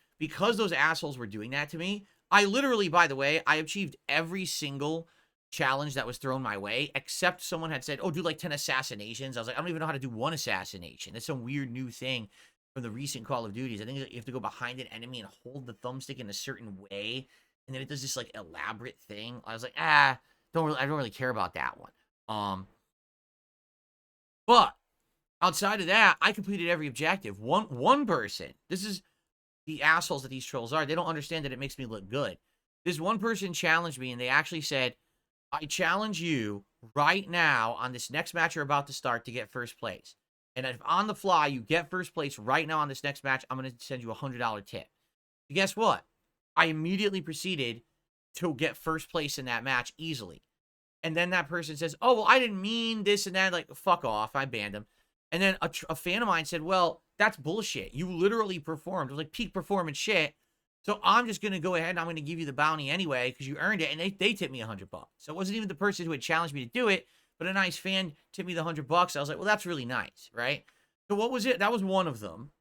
those assholes were doing that to me. I literally, by the way, I achieved every single challenge that was thrown my way, except someone had said, oh, do like 10 assassinations. I was like, I don't even know how to do one assassination. It's some weird new thing from the recent Call of Duties. I think you have to go behind an enemy and hold the thumbstick in a certain way, and then it does this like elaborate thing. I was like, I don't really care about that one. But outside of that, I completed every objective. One person, this is the assholes that these trolls are. They don't understand that it makes me look good. This one person challenged me, and they actually said, I challenge you right now on this next match you're about to start to get first place. And if on the fly you get first place right now on this next match, I'm going to send you a $100 tip. And guess what? I immediately proceeded to get first place in that match easily. And then that person says, oh, well, I didn't mean this and that. Like, fuck off. I banned him. And then a fan of mine said, well, that's bullshit. You literally performed. It was like peak performance shit. So I'm just going to go ahead and I'm going to give you the bounty anyway because you earned it. And they tipped me $100. So it wasn't even the person who had challenged me to do it, but a nice fan tipped me the $100. I was like, well, that's really nice, right? So what was it? That was one of them.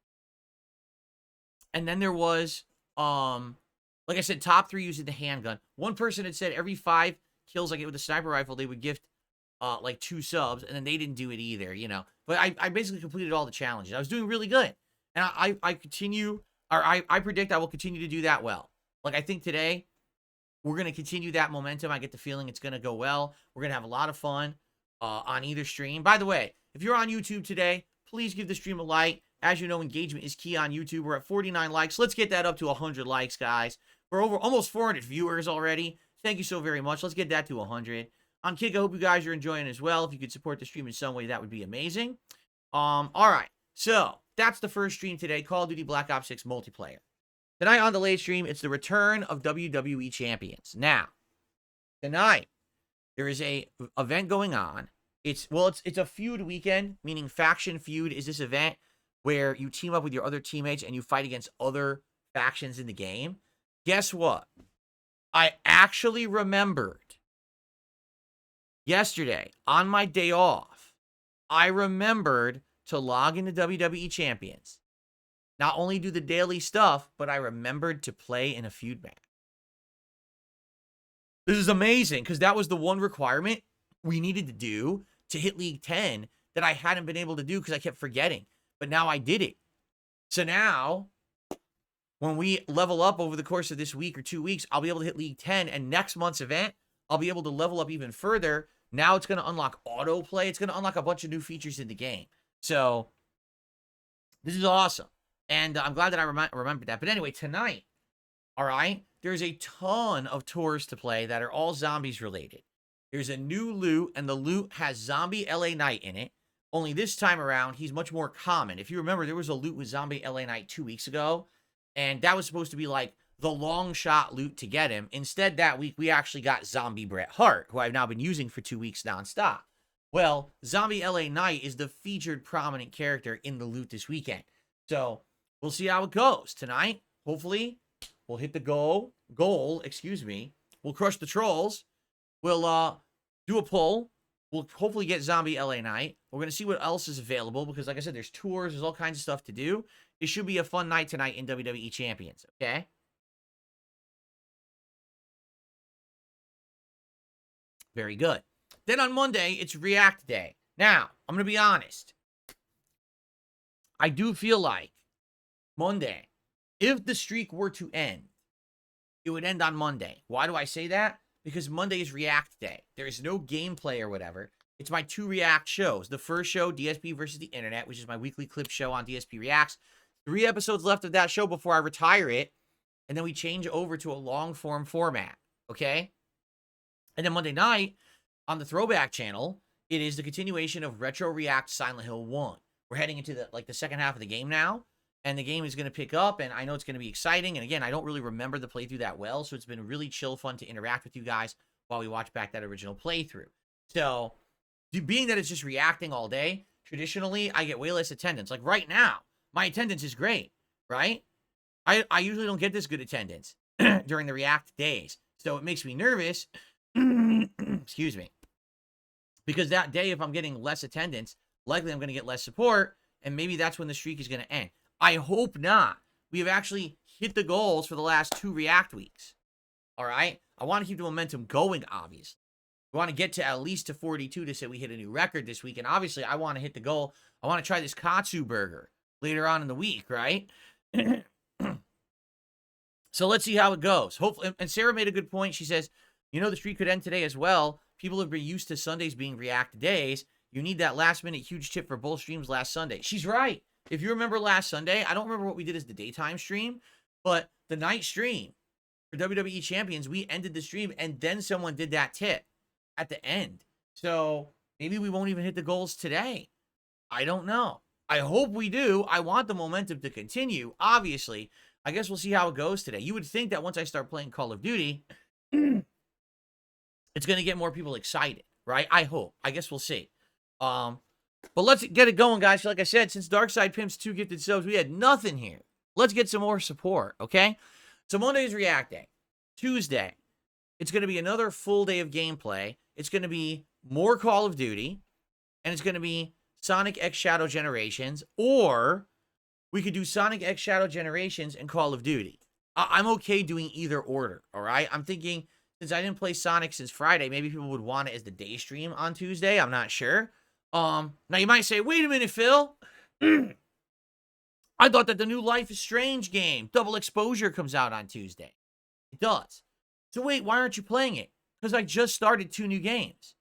And then there was, like I said, top 3 using the handgun. One person had said every 5 kills I get with a sniper rifle, they would gift like 2 subs, and then they didn't do it either, you know. But I basically completed all the challenges. I was doing really good. And I continue, or I predict I will continue to do that well. Like, I think today, we're going to continue that momentum. I get the feeling it's going to go well. We're going to have a lot of fun on either stream. By the way, if you're on YouTube today, please give the stream a like. As you know, engagement is key on YouTube. We're at 49 likes. Let's get that up to 100 likes, guys. We're over almost 400 viewers already. Thank you so very much. Let's get that to 100. On Kick, I hope you guys are enjoying as well. If you could support the stream in some way, that would be amazing. All right. So, that's the first stream today, Call of Duty Black Ops 6 multiplayer. Tonight on the late stream, it's the return of WWE Champions. Now, tonight, there is a event going on. It's a feud weekend, meaning faction feud is this event where you team up with your other teammates and you fight against other factions in the game. Guess what? I actually remembered yesterday on my day off, I remembered to log into WWE Champions. Not only do the daily stuff, but I remembered to play in a feud match. This is amazing because that was the one requirement we needed to do to hit League 10 that I hadn't been able to do because I kept forgetting. But now I did it. So now, when we level up over the course of this week or 2 weeks, I'll be able to hit League 10. And next month's event, I'll be able to level up even further. Now it's going to unlock autoplay. It's going to unlock a bunch of new features in the game. So, this is awesome. And I'm glad that I remembered that. But anyway, tonight, all right, there's a ton of tours to play that are all zombies related. There's a new loot, and the loot has Zombie LA Knight in it. Only this time around, he's much more common. If you remember, there was a loot with Zombie LA Knight 2 weeks ago, and that was supposed to be like the long shot loot to get him. Instead, that week, we actually got Zombie Bret Hart, who I've now been using for 2 weeks nonstop. Well, Zombie LA Knight is the featured prominent character in the loot this weekend. So, we'll see how it goes. Tonight, hopefully, we'll hit the goal. We'll crush the trolls. We'll do a pull. We'll hopefully get Zombie LA Knight. We're going to see what else is available because, like I said, there's tours. There's all kinds of stuff to do. It should be a fun night tonight in WWE Champions, okay? Very good. Then on Monday, it's React Day. Now, I'm going to be honest. I do feel like Monday, if the streak were to end, it would end on Monday. Why do I say that? Because Monday is React Day. There is no gameplay or whatever. It's my 2 React shows. The first show, DSP versus the Internet, which is my weekly clip show on DSP Reacts. 3 episodes left of that show before I retire it. And then we change over to a long-form format. Okay? And then Monday night, on the Throwback channel, it is the continuation of Retro React Silent Hill 1. We're heading into the second half of the game now. And the game is going to pick up, and I know it's going to be exciting. And again, I don't really remember the playthrough that well, so it's been really chill fun to interact with you guys while we watch back that original playthrough. So, being that it's just reacting all day, traditionally, I get way less attendance. Like right now, my attendance is great, right? I usually don't get this good attendance during the React days. So, it makes me nervous. Excuse me. Because that day, if I'm getting less attendance, likely I'm going to get less support, and maybe that's when the streak is going to end. I hope not. We have actually hit the goals for the last 2 React weeks. All right? I want to keep the momentum going, obviously. We want to get to at least to 42 to say we hit a new record this week. And obviously, I want to hit the goal. I want to try this Katsu Burger later on in the week, right? So let's see how it goes. Hopefully, and Sarah made a good point. She says, the streak could end today as well. People have been used to Sundays being react days. You need that last-minute huge tip for both streams last Sunday. She's right. If you remember last Sunday, I don't remember what we did as the daytime stream, but the night stream for WWE Champions, we ended the stream, and then someone did that tip at the end. So maybe we won't even hit the goals today. I don't know. I hope we do. I want the momentum to continue, obviously. I guess we'll see how it goes today. You would think that once I start playing Call of Duty, it's going to get more people excited, right? I hope. I guess we'll see. But let's get it going, guys. Like I said, since Darkside Pimps 2 gifted subs, we had nothing here. Let's get some more support, okay? So Monday is React Day. Tuesday, it's going to be another full day of gameplay. It's going to be more Call of Duty, and it's going to be Sonic X Shadow Generations, or we could do Sonic X Shadow Generations and Call of Duty. I'm okay doing either order, all right? I'm thinking, since I didn't play Sonic since Friday, maybe people would want it as the day stream on Tuesday. I'm not sure. Now you might say, wait a minute, Phil. I thought that the new Life is Strange game, Double Exposure, comes out on Tuesday. It does. So wait, why aren't you playing it? Because I just started 2 new games.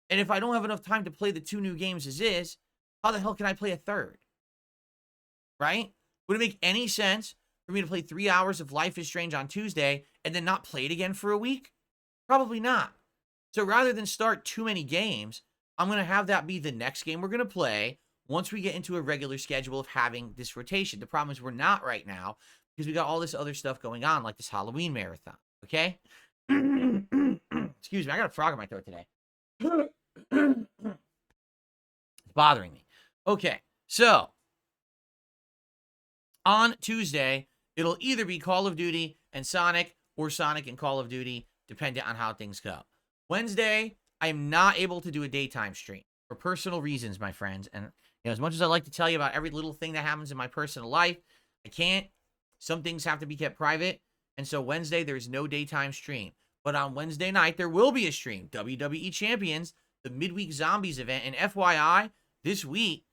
And if I don't have enough time to play the 2 new games as is, how the hell can I play a third? Right? Would it make any sense for me to play 3 hours of Life is Strange on Tuesday and then not play it again for a week? Probably not. So rather than start too many games, I'm going to have that be the next game we're going to play once we get into a regular schedule of having this rotation. The problem is we're not right now because we got all this other stuff going on, like this Halloween marathon, okay? Excuse me, I got a frog in my throat today. It's bothering me. Okay, so on Tuesday, it'll either be Call of Duty and Sonic or Sonic and Call of Duty, depending on how things go. Wednesday, I am not able to do a daytime stream for personal reasons, my friends. And as much as I like to tell you about every little thing that happens in my personal life, I can't. Some things have to be kept private. And so Wednesday, there's no daytime stream. But on Wednesday night, there will be a stream. WWE Champions, the Midweek Zombies event. And FYI, this week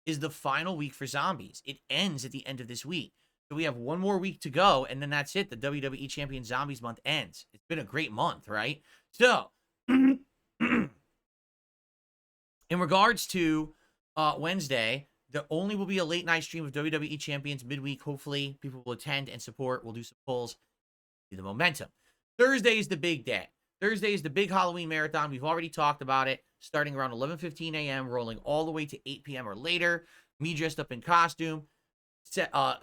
is the final week for Zombies. It ends at the end of this week. So we have one more week to go, and then that's it. The WWE Champions Zombies month ends. It's been a great month, right? So in regards to Wednesday, there only will be a late night stream of WWE Champions midweek. Hopefully, people will attend and support. We'll do some polls, see the momentum. Thursday is the big day. Thursday is the big Halloween marathon. We've already talked about it, starting around 11:15 a.m., rolling all the way to 8 p.m. or later. Me dressed up in costume. 5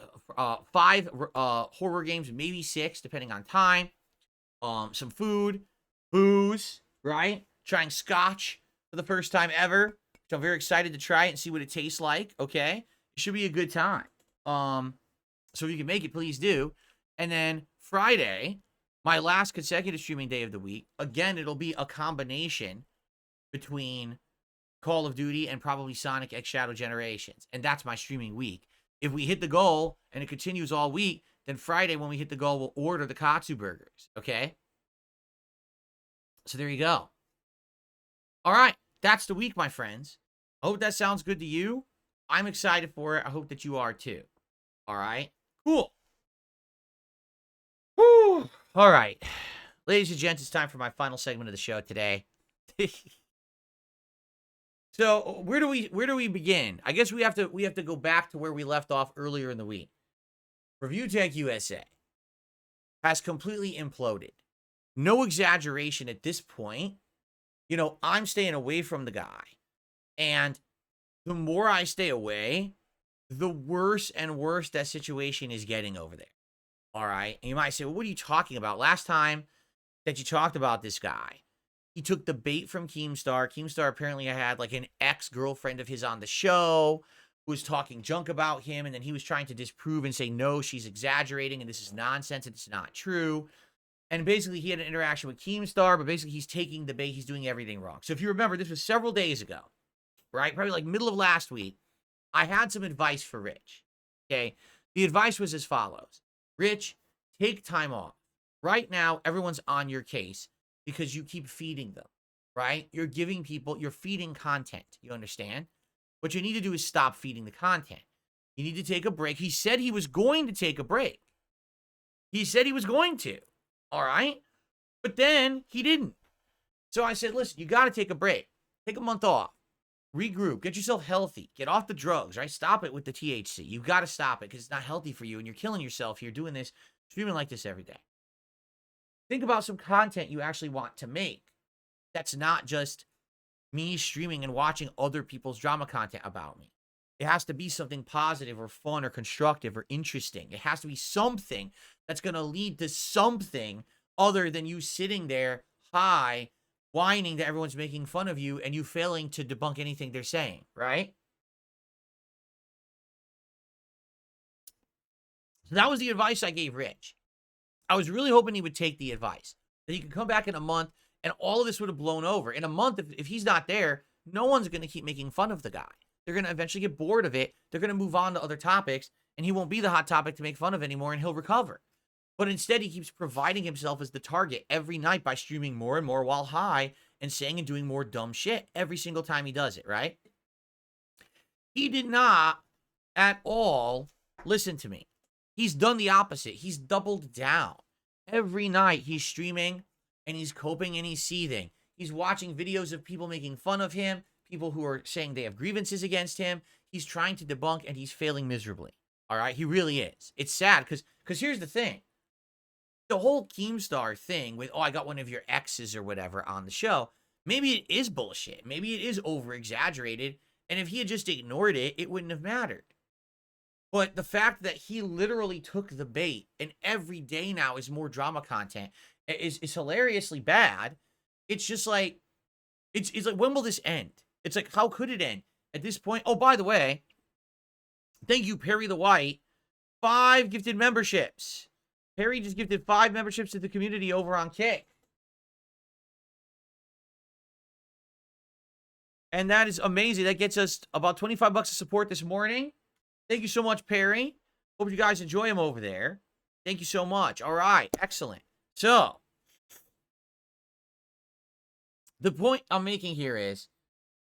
horror games, maybe 6, depending on time. Some food, booze, right? Trying scotch for the first time ever, which I'm very excited to try it and see what it tastes like, okay? It should be a good time. So if you can make it, please do. And then Friday, my last consecutive streaming day of the week, again, it'll be a combination between Call of Duty and probably Sonic X Shadow Generations. And that's my streaming week. If we hit the goal and it continues all week, then Friday when we hit the goal, we'll order the Katsu Burgers, okay? So there you go. All right, that's the week, my friends. I hope that sounds good to you. I'm excited for it. I hope that you are too. All right, cool. Whew. All right, ladies and gents, it's time for my final segment of the show today. So where do we begin? I guess we have to go back to where we left off earlier in the week. Review Tech USA has completely imploded. No exaggeration at this point. I'm staying away from the guy. And the more I stay away, the worse and worse that situation is getting over there. All right? And you might say, well, what are you talking about? Last time that you talked about this guy, he took the bait from Keemstar. Keemstar apparently had like an ex-girlfriend of his on the show who was talking junk about him, and then he was trying to disprove and say, no, she's exaggerating, and this is nonsense, and it's not true. And basically, he had an interaction with Keemstar, but basically, he's taking the bait. He's doing everything wrong. So if you remember, this was several days ago, right? Probably like middle of last week. I had some advice for Rich, okay? The advice was as follows. Rich, take time off. Right now, everyone's on your case because you keep feeding them. right? You're giving people, you're feeding content. You understand? What you need to do is stop feeding the content. You need to take a break. He said he was going to take a break. He said he was going to. All right? But then he didn't. So I said, listen, you got to take a break. Take a month off. Regroup. Get yourself healthy. Get off the drugs, right? Stop it with the THC. You've got to stop it because it's not healthy for you and you're killing yourself here doing this, streaming like this every day. Think about some content you actually want to make. That's not just me streaming and watching other people's drama content about me. It has to be something positive or fun or constructive or interesting. It has to be something that's going to lead to something other than you sitting there high, whining that everyone's making fun of you and you failing to debunk anything they're saying, right? So that was the advice I gave Rich. I was really hoping he would take the advice, that he could come back in a month and all of this would have blown over. In a month, if he's not there, no one's going to keep making fun of the guy. They're going to eventually get bored of it. They're going to move on to other topics, and he won't be the hot topic to make fun of anymore, and he'll recover. But instead, he keeps providing himself as the target every night by streaming more and more while high and saying and doing more dumb shit every single time he does it, right? He did not at all listen to me. He's done the opposite. He's doubled down. Every night he's streaming and he's coping and he's seething. He's watching videos of people making fun of him, people who are saying they have grievances against him. He's trying to debunk and he's failing miserably. All right? He really is. It's sad because here's the thing. The whole Keemstar thing with, oh, I got one of your exes or whatever on the show, maybe it is bullshit. Maybe it is over-exaggerated. And if he had just ignored it, it wouldn't have mattered. But the fact that he literally took the bait and every day now is more drama content is hilariously bad. It's just like, it's like, when will this end? It's like, how could it end? At this point, oh, by the way, thank you, Perry the White. 5 gifted memberships. Perry just gifted 5 memberships to the community over on Kick. And that is amazing. That gets us about 25 bucks of support this morning. Thank you so much, Perry. Hope you guys enjoy him over there. Thank you so much. All right. Excellent. So, the point I'm making here is,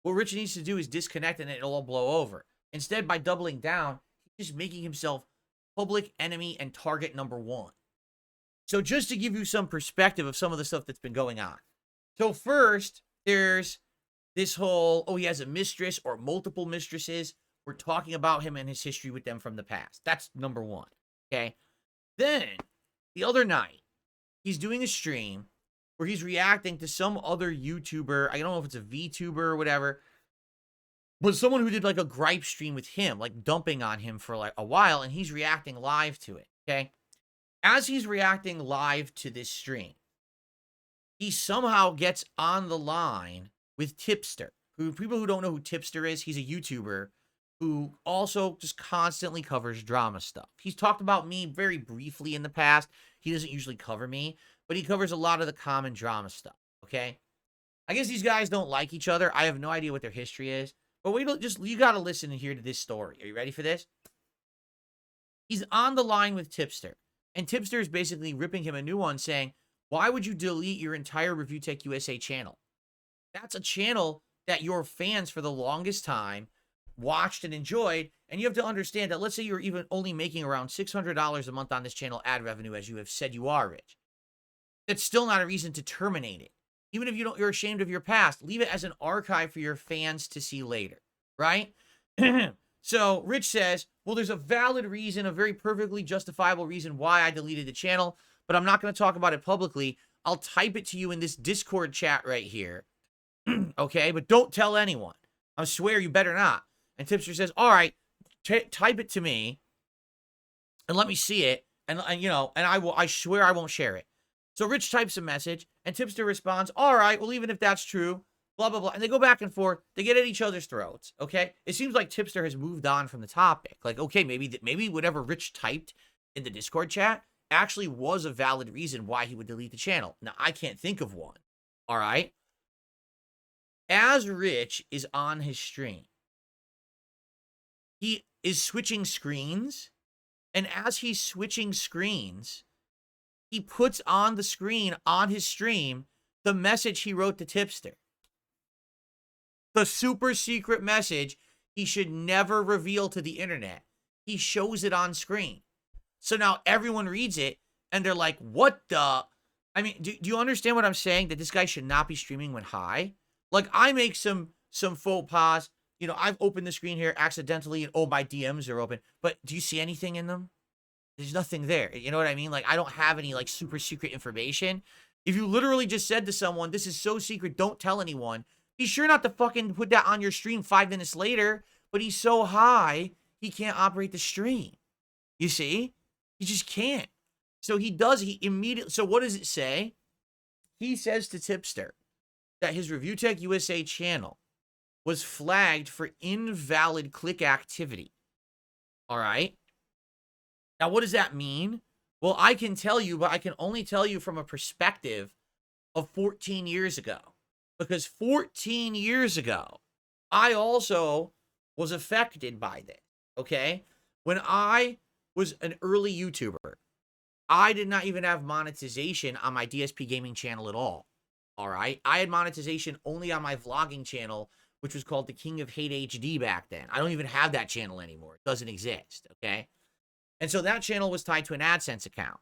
what Rich needs to do is disconnect and it'll all blow over. Instead, by doubling down, he's just making himself public enemy and target number 1. So, just to give you some perspective of some of the stuff that's been going on. So, first, there's this whole, oh, he has a mistress or multiple mistresses. We're talking about him and his history with them from the past. That's number 1, okay? Then, the other night, he's doing a stream where he's reacting to some other YouTuber. I don't know if it's a VTuber or whatever, but someone who did like a gripe stream with him, like dumping on him for like a while, and he's reacting live to it, okay? As he's reacting live to this stream, he somehow gets on the line with Tipster. Who, people who don't know who Tipster is, he's a YouTuber who also just constantly covers drama stuff. He's talked about me very briefly in the past. He doesn't usually cover me, but he covers a lot of the common drama stuff, okay? I guess these guys don't like each other. I have no idea what their history is, but you got to listen and hear to this story. Are you ready for this? He's on the line with Tipster, and Tipster is basically ripping him a new one saying, why would you delete your entire Review Tech USA channel? That's a channel that your fans for the longest time watched and enjoyed, and you have to understand that let's say you're even only making around $600 a month on this channel ad revenue, as you have said you are, Rich. That's still not a reason to terminate it. Even if you're ashamed of your past, leave it as an archive for your fans to see later, right? So Rich says, well, there's a valid reason, a very perfectly justifiable reason why I deleted the channel, but I'm not going to talk about it publicly. I'll type it to you in this Discord chat right here. Okay, but don't tell anyone. I swear you better not. And Tipster says, all right, type it to me and let me see it. And I swear I won't share it. So Rich types a message and Tipster responds, all right, well, even if that's true, blah, blah, blah. And they go back and forth. They get at each other's throats. Okay. It seems like Tipster has moved on from the topic. Like, okay, maybe whatever Rich typed in the Discord chat actually was a valid reason why he would delete the channel. Now, I can't think of one. All right. As Rich is on his stream, he is switching screens, and as he's switching screens, he puts on the screen on his stream the message he wrote to Tipster. the super secret message he should never reveal to the internet. He shows it on screen. So now everyone reads it and they're like, what the? I mean, do you understand what I'm saying? That this guy should not be streaming when high? Like, I make some faux pas. You know, I've opened the screen here accidentally and, oh, my DMs are open. But do you see anything in them? There's nothing there. You know what I mean? Like, I don't have any, like, super secret information. If you literally just said to someone, this is so secret, don't tell anyone, be sure not to fucking put that on your stream 5 minutes later. But he's so high, he can't operate the stream. You see? He just can't. So he immediately, so what does it say? He says to Tipster that his Review Tech USA channel was flagged for invalid click activity. All right. Now, what does that mean? Well, I can tell you, but I can only tell you from a perspective of 14 years ago. Because 14 years ago, I also was affected by this, okay? When I was an early YouTuber, I did not even have monetization on my DSPGaming channel at all, right? I had monetization only on my vlogging channel, which was called the King of Hate HD back then. I don't even have that channel anymore. It doesn't exist, okay? And so that channel was tied to an AdSense account.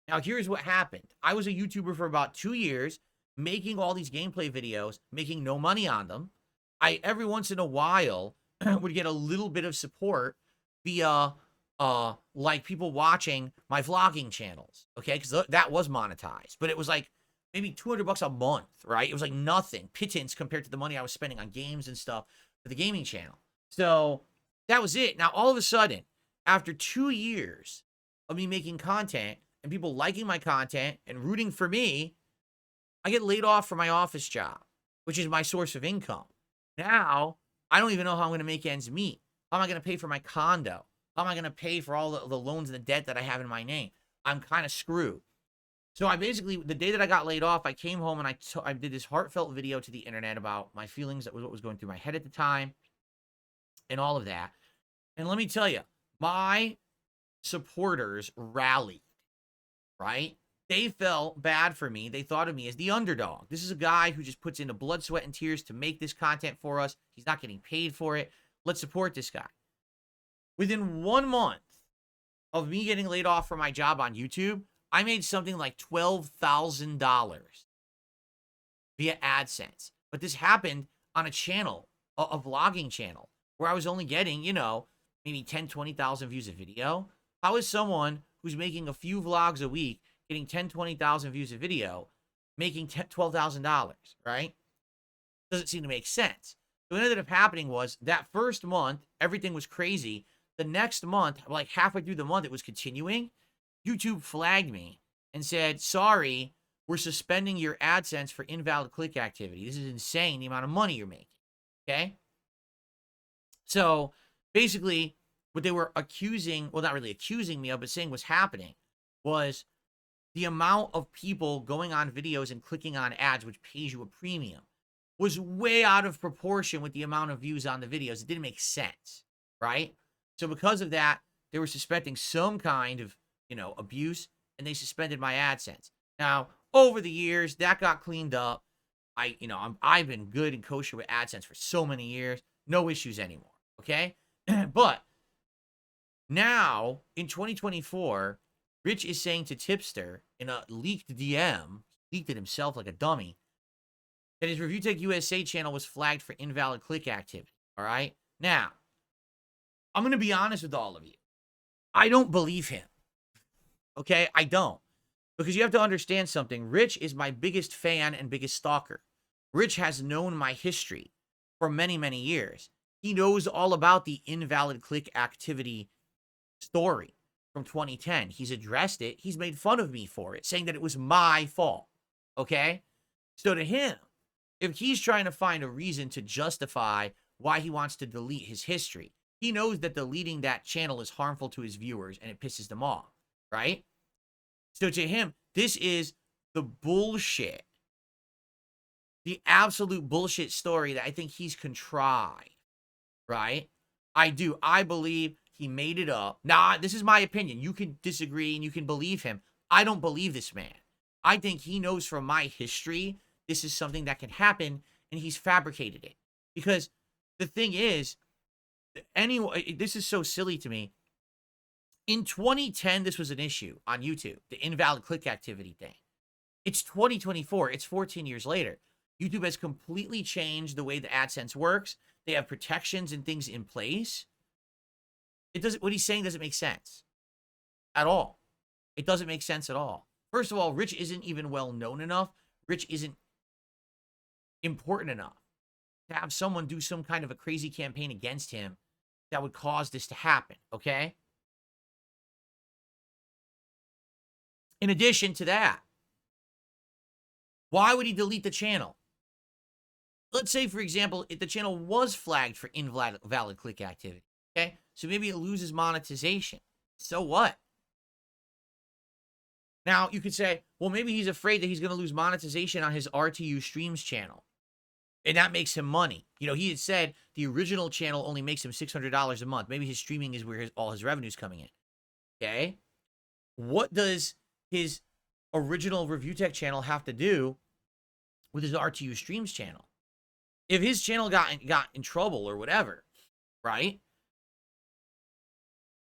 Now, here's what happened. I was a YouTuber for about 2 years, making all these gameplay videos, making no money on them. I, every once in a while, would get a little bit of support via, like, people watching my vlogging channels, okay? Because that was monetized. But it was, like, maybe $200 a month, right? It was, like, nothing, pittance compared to the money I was spending on games and stuff for the gaming channel. So that was it. Now, all of a sudden, after 2 years of me making content and people liking my content and rooting for me, I get laid off from my office job, which is my source of income. Now, I don't even know how I'm going to make ends meet. How am I going to pay for my condo? How am I going to pay for all the loans and the debt that I have in my name? I'm kind of screwed. So I basically, the day that I got laid off, I came home and I did this heartfelt video to the internet about my feelings, that was what was going through my head at the time, and all of that. And let me tell you, my supporters rallied, right? They felt bad for me. They thought of me as the underdog. This is a guy who just puts in the blood, sweat, and tears to make this content for us. He's not getting paid for it. Let's support this guy. Within 1 month of me getting laid off from my job on YouTube, I made something like $12,000 via AdSense. But this happened on a channel, a vlogging channel, where I was only getting, you know, maybe 10, 20,000 views a video. How is someone who's making a few vlogs a week, getting 10, 20,000 views a video, making $12,000, right? Doesn't seem to make sense. So what ended up happening was that first month, everything was crazy. The next month, like halfway through the month, it was continuing. YouTube flagged me and said, sorry, we're suspending your AdSense for invalid click activity. This is insane, the amount of money you're making, okay? So basically, what they were accusing, well, not really accusing me of, but saying was happening was the amount of people going on videos and clicking on ads, which pays you a premium, was way out of proportion with the amount of views on the videos. It didn't make sense, right? So because of that, they were suspecting some kind of, you know, abuse, and they suspended my AdSense. Now, over the years, that got cleaned up. I've been good and kosher with AdSense for so many years. No issues anymore, okay? But now, in 2024, Rich is saying to Tipster in a leaked DM, leaked it himself like a dummy, that his Review Tech USA channel was flagged for invalid click activity, all right? Now, I'm going to be honest with all of you. I don't believe him, okay? I don't. Because you have to understand something. Rich is my biggest fan and biggest stalker. Rich has known my history for many, many years. He knows all about the invalid click activity story from 2010. He's addressed it. He's made fun of me for it, saying that it was my fault, okay? So to him, if he's trying to find a reason to justify why he wants to delete his history, he knows that deleting that channel is harmful to his viewers and it pisses them off, right? So to him, this is the bullshit, the absolute bullshit story that I think he's contrived, right? I do. I believe he made it up. Now, this is my opinion. You can disagree and you can believe him. I don't believe this man. I think he knows from my history this is something that can happen, and he's fabricated it. Because the thing is, anyway, this is so silly to me. In 2010, this was an issue on YouTube, the invalid click activity thing. It's 2024. It's 14 years later. YouTube has completely changed the way the AdSense works. They have protections and things in place. It doesn't. What he's saying doesn't make sense at all. It doesn't make sense at all. First of all, Rich isn't even well known enough. Rich isn't important enough to have someone do some kind of a crazy campaign against him that would cause this to happen, okay? In addition to that, why would he delete the channel? Let's say, for example, if the channel was flagged for invalid click activity, okay? So maybe it loses monetization. So what? Now, you could say, well, maybe he's afraid that he's going to lose monetization on his RTU streams channel. And that makes him money. You know, he had said the original channel only makes him $600 a month. Maybe his streaming is where all his revenue's coming in. Okay? What does his original Review Tech channel have to do with his RTU streams channel? If his channel got in trouble or whatever, right?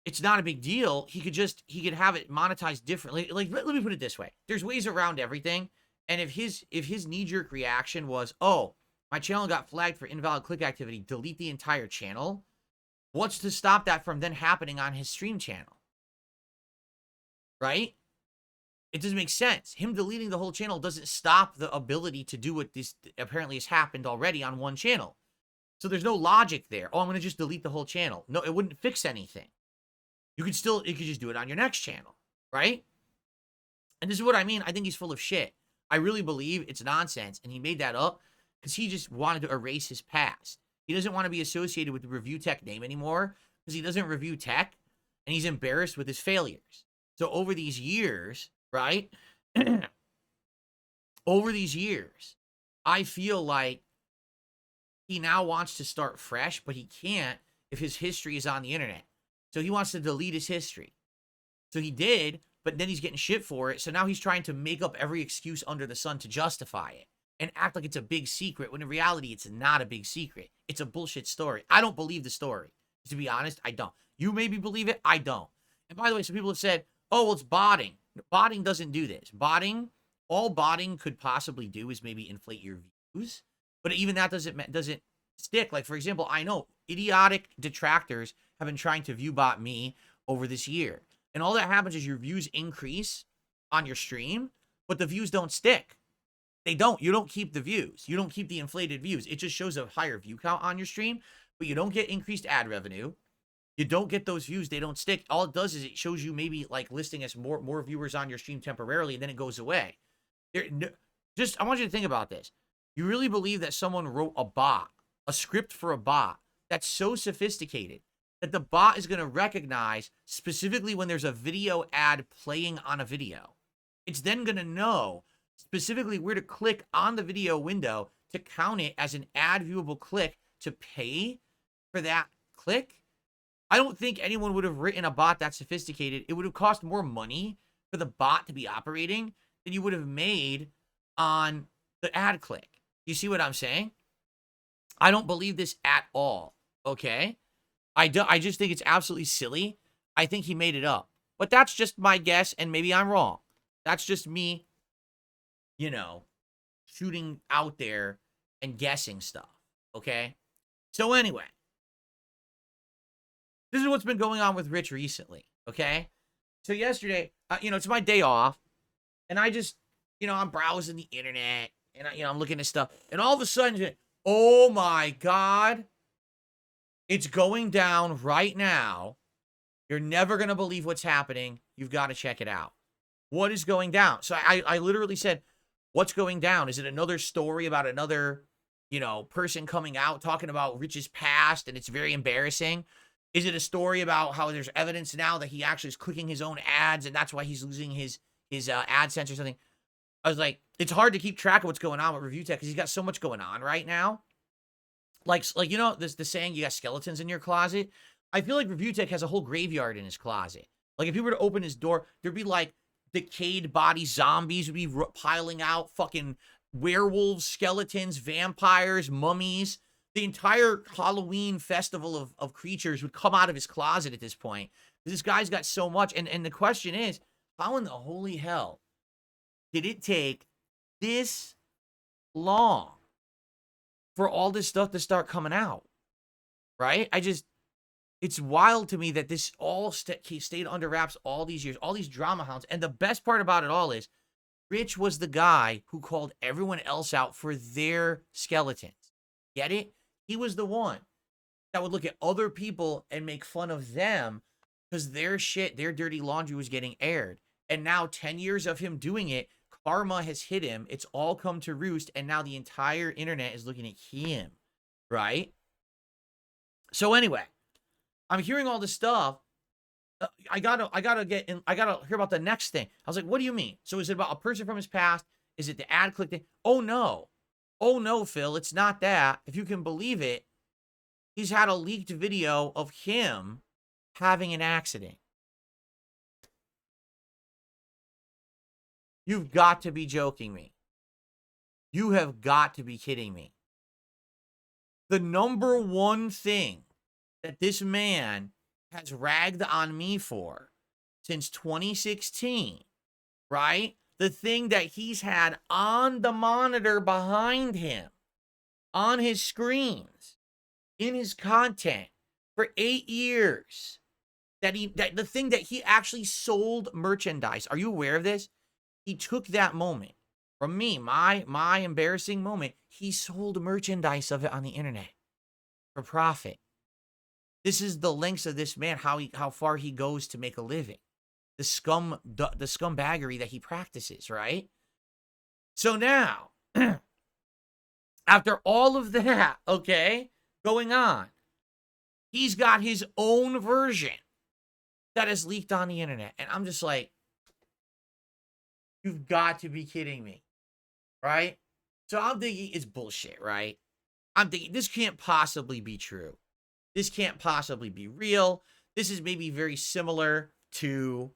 It's not a big deal. He could have it monetized differently. Like, let me put it this way. There's ways around everything. And if his knee-jerk reaction was, oh, my channel got flagged for invalid click activity, delete the entire channel, what's to stop that from then happening on his stream channel? Right? It doesn't make sense. Him deleting the whole channel doesn't stop the ability to do what this apparently has happened already on one channel. So there's no logic there. Oh, I'm going to just delete the whole channel. No, it wouldn't fix anything. You could just do it on your next channel, right? And this is what I mean. I think he's full of shit. I really believe it's nonsense, and he made that up because he just wanted to erase his past. He doesn't want to be associated with the Review Tech name anymore because he doesn't review tech, and he's embarrassed with his failures. So over these years, right? Over these years, I feel like he now wants to start fresh, but he can't if his history is on the internet. So he wants to delete his history. So he did, but then he's getting shit for it. So now he's trying to make up every excuse under the sun to justify it and act like it's a big secret when in reality it's not a big secret. It's a bullshit story. I don't believe the story. To be honest, I don't. You maybe believe it. I don't. And by the way, some people have said, oh, well, it's botting. Botting doesn't do this. All botting could possibly do is maybe inflate your views. But even that doesn't stick. Like, for example, I know idiotic detractors have been trying to view bot me over this year. And all that happens is your views increase on your stream, but the views don't stick. They don't. You don't keep the views. You don't keep the inflated views. It just shows a higher view count on your stream, but you don't get increased ad revenue. You don't get those views. They don't stick. All it does is it shows you maybe like listing as more viewers on your stream temporarily, and then it goes away. I want you to think about this. You really believe that someone wrote a script for a bot that's so sophisticated that the bot is going to recognize specifically when there's a video ad playing on a video. It's then going to know specifically where to click on the video window to count it as an ad viewable click to pay for that click. I don't think anyone would have written a bot that sophisticated. It would have cost more money for the bot to be operating than you would have made on the ad click. You see what I'm saying? I don't believe this at all, okay? I just think it's absolutely silly. I think he made it up. But that's just my guess, and maybe I'm wrong. That's just me, shooting out there and guessing stuff, okay? So anyway, this is what's been going on with Rich recently, okay? So yesterday, it's my day off, and I just, I'm browsing the internet, and I'm looking at stuff, and all of a sudden, oh my God, it's going down right now. You're never going to believe what's happening. You've got to check it out. What is going down? So I literally said, what's going down? Is it another story about another, person coming out talking about Rich's past and it's very embarrassing? Is it a story about how there's evidence now that he actually is clicking his own ads and that's why he's losing his AdSense or something? I was like, it's hard to keep track of what's going on with Review Tech because he's got so much going on right now. Like the saying, you got skeletons in your closet. I feel like Review Tech has a whole graveyard in his closet. Like if he were to open his door, there'd be like decayed body zombies would be piling out, fucking werewolves, skeletons, vampires, mummies, The entire Halloween festival of creatures would come out of his closet at this point. This guy's got so much. And the question is, how in the holy hell did it take this long for all this stuff to start coming out? Right? It's wild to me that this all stayed under wraps all these years, all these drama hounds. And the best part about it all is Rich was the guy who called everyone else out for their skeletons. Get it? He was the one that would look at other people and make fun of them because their shit, their dirty laundry was getting aired. And now 10 years of him doing it, karma has hit him. It's all come to roost. And now the entire internet is looking at him. Right? So anyway, I'm hearing all this stuff. I gotta hear about the next thing. I was like, what do you mean? So is it about a person from his past? Is it the ad click thing? Oh no, Phil, it's not that. If you can believe it, he's had a leaked video of him having an accident. You've got to be joking me. You have got to be kidding me. The number one thing that this man has ragged on me for since 2016, right? The thing that he's had on the monitor behind him, on his screens, in his content for 8 years, that the thing that he actually sold merchandise. Are you aware of this? He took that moment from me, my embarrassing moment. He sold merchandise of it on the internet for profit. This is the lengths of this man, how far he goes to make a living. The scumbaggery that he practices, right? So now, after all of that, okay, going on, he's got his own version that is leaked on the internet. And I'm just like, you've got to be kidding me, right? So I'm thinking it's bullshit, right? I'm thinking this can't possibly be true. This can't possibly be real. This is maybe very similar to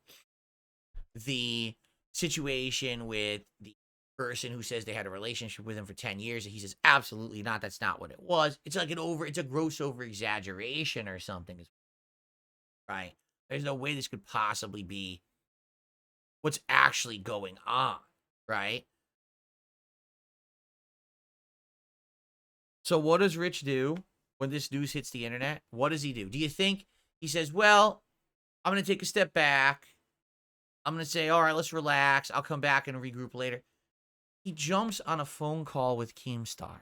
the situation with the person who says they had a relationship with him for 10 years. And he says, absolutely not. That's not what it was. It's like it's a gross over exaggeration or something. Right? There's no way this could possibly be what's actually going on. Right? So what does Rich do when this news hits the internet? What does he do? Do you think he says, well, I'm going to take a step back. I'm going to say, all right, let's relax. I'll come back and regroup later. He jumps on a phone call with Keemstar.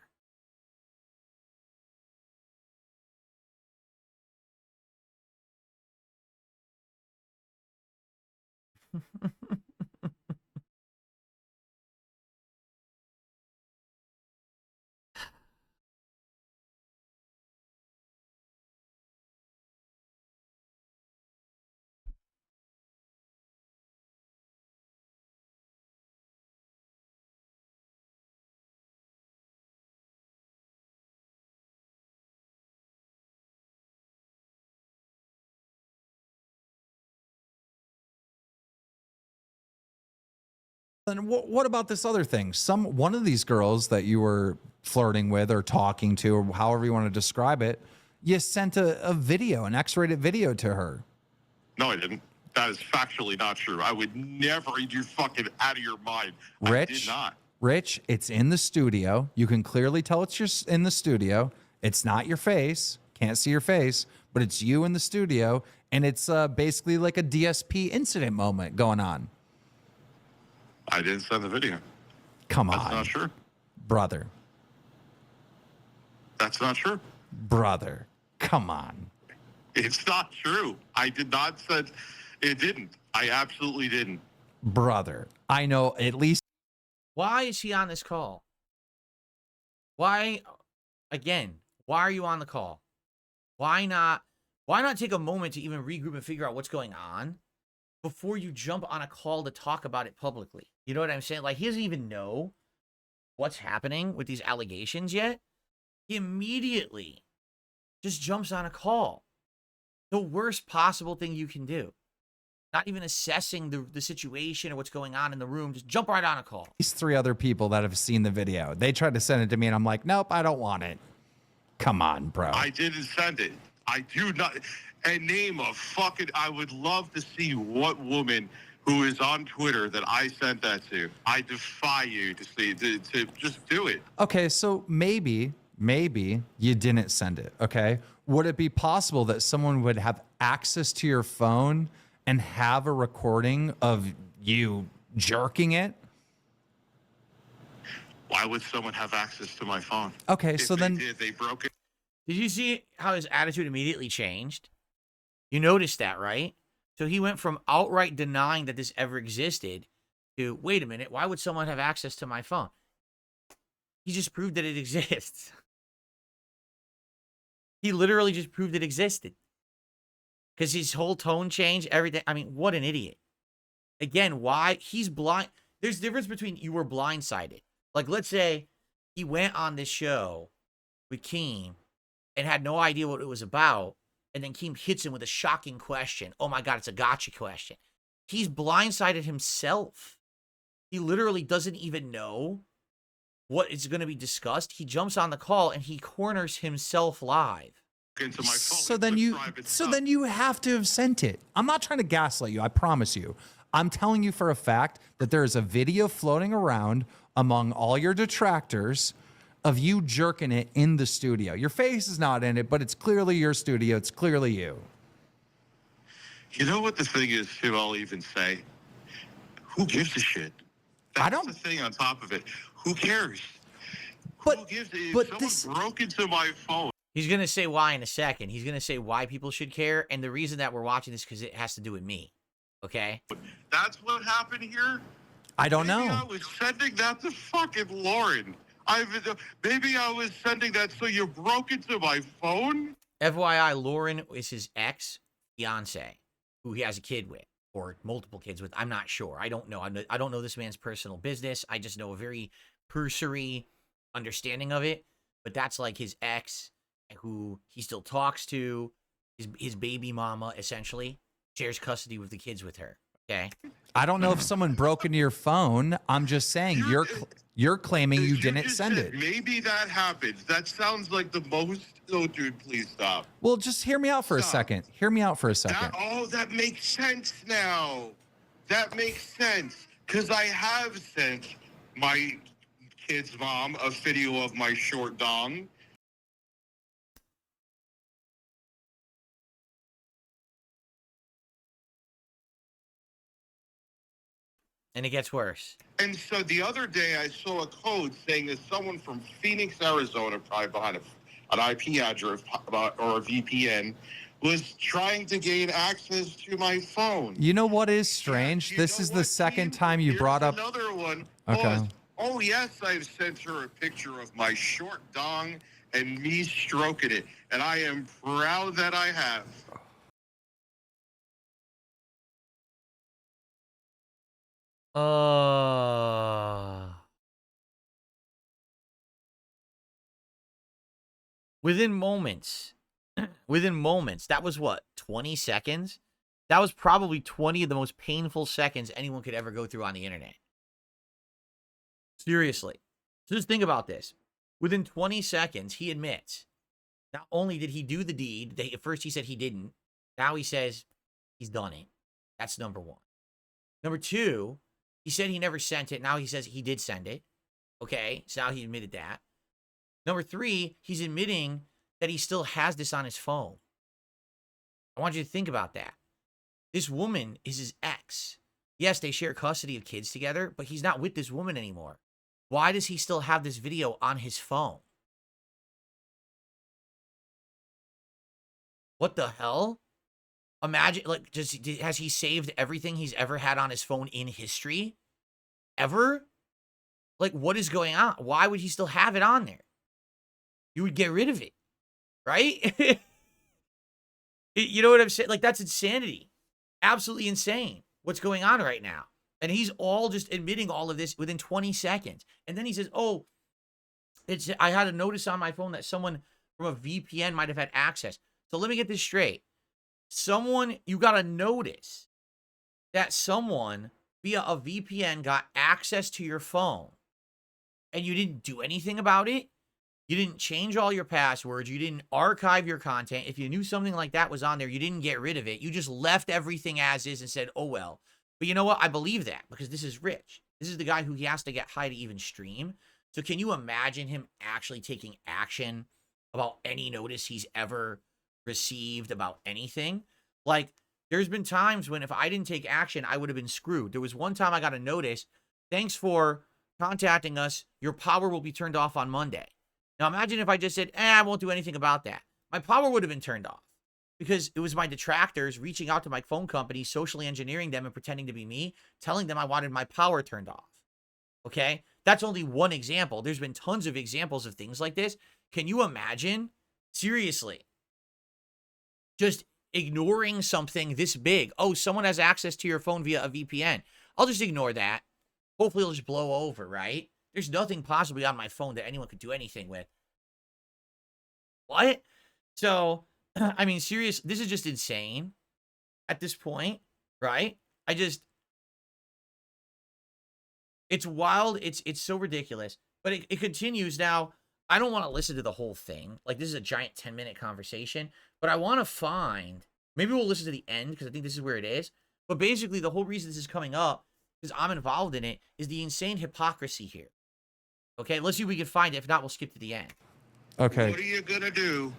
And what about this other thing? One of these girls that you were flirting with or talking to, or however you want to describe it, you sent a video, an X-rated video to her. No, I didn't. That is factually not true. I would never. You're fucking out of your mind. Rich, I did not. Rich, it's in the studio. You can clearly tell it's just in the studio. It's not your face. Can't see your face, but it's you in the studio, and it's basically like a DSP incident moment going on. I didn't send the video. Come on. That's not true. Brother. That's not true. Brother. Come on. It's not true. I did not send. It didn't. I absolutely didn't. Brother. I know at least. Why is he on this call? Why, again, why are you on the call? Why not take a moment to even regroup and figure out what's going on before you jump on a call to talk about it publicly? You know what I'm saying? Like, he doesn't even know what's happening with these allegations yet. He immediately just jumps on a call. The worst possible thing you can do. Not even assessing the situation or what's going on in the room. Just jump right on a call. These 3 other people that have seen the video. They tried to send it to me, and I'm like, nope, I don't want it. Come on, bro. I didn't send it. I do not. And name a fucking. I would love to see what woman who is on Twitter that I sent that to. I defy you to see to just do it. Okay, so maybe you didn't send it. Okay, would it be possible that someone would have access to your phone and have a recording of you jerking it? Why would someone have access to my phone? Okay, If so they then did, they broke it. Did you see how his attitude immediately changed? You noticed that, right? So he went from outright denying that this ever existed to, wait a minute, why would someone have access to my phone? He just proved that it exists. He literally just proved it existed. Because his whole tone changed, everything. I mean, what an idiot. Again, why? He's blind. There's a difference between you were blindsided. Like, let's say he went on this show with Keem and had no idea what it was about. And then Keem hits him with a shocking question. Oh my God, it's a gotcha question. He's blindsided himself. He literally doesn't even know what is going to be discussed. He jumps on the call and he corners himself live. Into my phone. so It's then a you private so stuff. then you have to have sent it. I'm not trying to gaslight you, I promise you. I'm telling you for a fact that there is a video floating around among all your detractors of you jerking it in the studio. Your face is not in it, but it's clearly your studio. It's clearly you. You know what the thing is, too, I'll even say? Who gives a shit? That's I don't- the thing on top of it. Who cares? But- Who gives a but someone this- broke into my phone? He's going to say why in a second. He's going to say why people should care. And the reason that we're watching this because it has to do with me. Okay? That's what happened here? I don't Maybe I know. was sending that to fucking Lauren. Maybe I was sending that so you broke into my phone? FYI, Lauren is his ex-fiance, who he has a kid with, or multiple kids with. I'm not sure. I don't know. I don't know this man's personal business. I just know a very cursory understanding of it. But that's like his ex, who he still talks to, his baby mama, essentially, shares custody with the kids with her. Okay? I don't know if someone broke into your phone. I'm just saying you're claiming you didn't just send said it. Maybe that happens. That sounds like the most. Oh, dude, please stop. Well, just hear me out for a Stop. second. Hear me out for a second. That makes sense now. That makes sense. Because I have sent my kid's mom a video of my short dong. And it gets worse. And so the other day I saw a code saying that someone from Phoenix, Arizona, probably behind an IP address or a VPN, was trying to gain access to my phone. You know what is strange? You This know is the what, second Steve? time you Here's brought up. another one. Okay. Pause. Oh yes, I've sent her a picture of my short dong and me stroking it, and I am proud that I have. Within moments, that was what, 20 seconds? That was probably 20 of the most painful seconds anyone could ever go through on the internet. Seriously. So just think about this. Within 20 seconds, he admits, not only did he do the deed, at first he said he didn't, now he says he's done it. That's number one. Number two, he said he never sent it. Now he says he did send it. Okay, so now he admitted that. Number three, he's admitting that he still has this on his phone. I want you to think about that. This woman is his ex. Yes, they share custody of kids together, but he's not with this woman anymore. Why does he still have this video on his phone? What the hell? Imagine, like, has he saved everything he's ever had on his phone in history? Ever? Like, what is going on? Why would he still have it on there? You would get rid of it, right? You know what I'm saying? Like, that's insanity. Absolutely insane what's going on right now. And he's all just admitting all of this within 20 seconds. And then he says, oh, I had a notice on my phone that someone from a VPN might have had access. So let me get this straight. You got a notice that someone via a VPN got access to your phone and you didn't do anything about it? You didn't change all your passwords. You didn't archive your content. If you knew something like that was on there, you didn't get rid of it. You just left everything as is and said, oh, well. But you know what? I believe that because this is Rich. This is the guy who he has to get high to even stream. So can you imagine him actually taking action about any notice he's ever received about anything? Like, there's been times when if I didn't take action, I would have been screwed. There was one time I got a notice. Thanks for contacting us. Your power will be turned off on Monday. Now, imagine if I just said, I won't do anything about that. My power would have been turned off because it was my detractors reaching out to my phone company, socially engineering them and pretending to be me, telling them I wanted my power turned off. Okay? That's only one example. There's been tons of examples of things like this. Can you imagine? Seriously. Just ignoring something this big. Oh, someone has access to your phone via a VPN. I'll just ignore that. Hopefully it'll just blow over, right? There's nothing possibly on my phone that anyone could do anything with. What? So, I mean, serious, this is just insane at this point, right? It's wild. It's so ridiculous. But it continues now. I don't want to listen to the whole thing. Like, this is a giant 10-minute conversation. But I want to find, maybe we'll listen to the end because I think this is where it is. But basically, the whole reason this is coming up, because I'm involved in it, is the insane hypocrisy here. Okay, let's see if we can find it. If not, we'll skip to the end. Okay. What are you gonna do?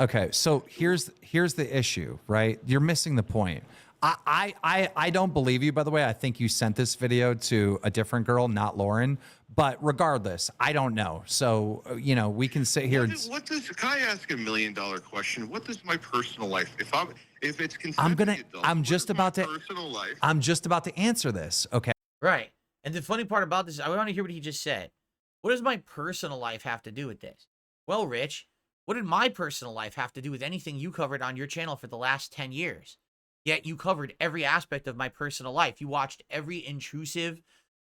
Okay, so here's the issue, right? You're missing the point. I don't believe you, by the way. I think you sent this video to a different girl, not Lauren. But regardless, I don't know. So, you know, we can sit here. Can I ask $1 million question? What does my personal life, if it's consensually I'm just about to personal life? I'm just about to answer this. Okay. Right. And the funny part about this is I want to hear what he just said. What does my personal life have to do with this? Well, Rich, what did my personal life have to do with anything you covered on your channel for the last 10 years? Yet you covered every aspect of my personal life. You watched every intrusive,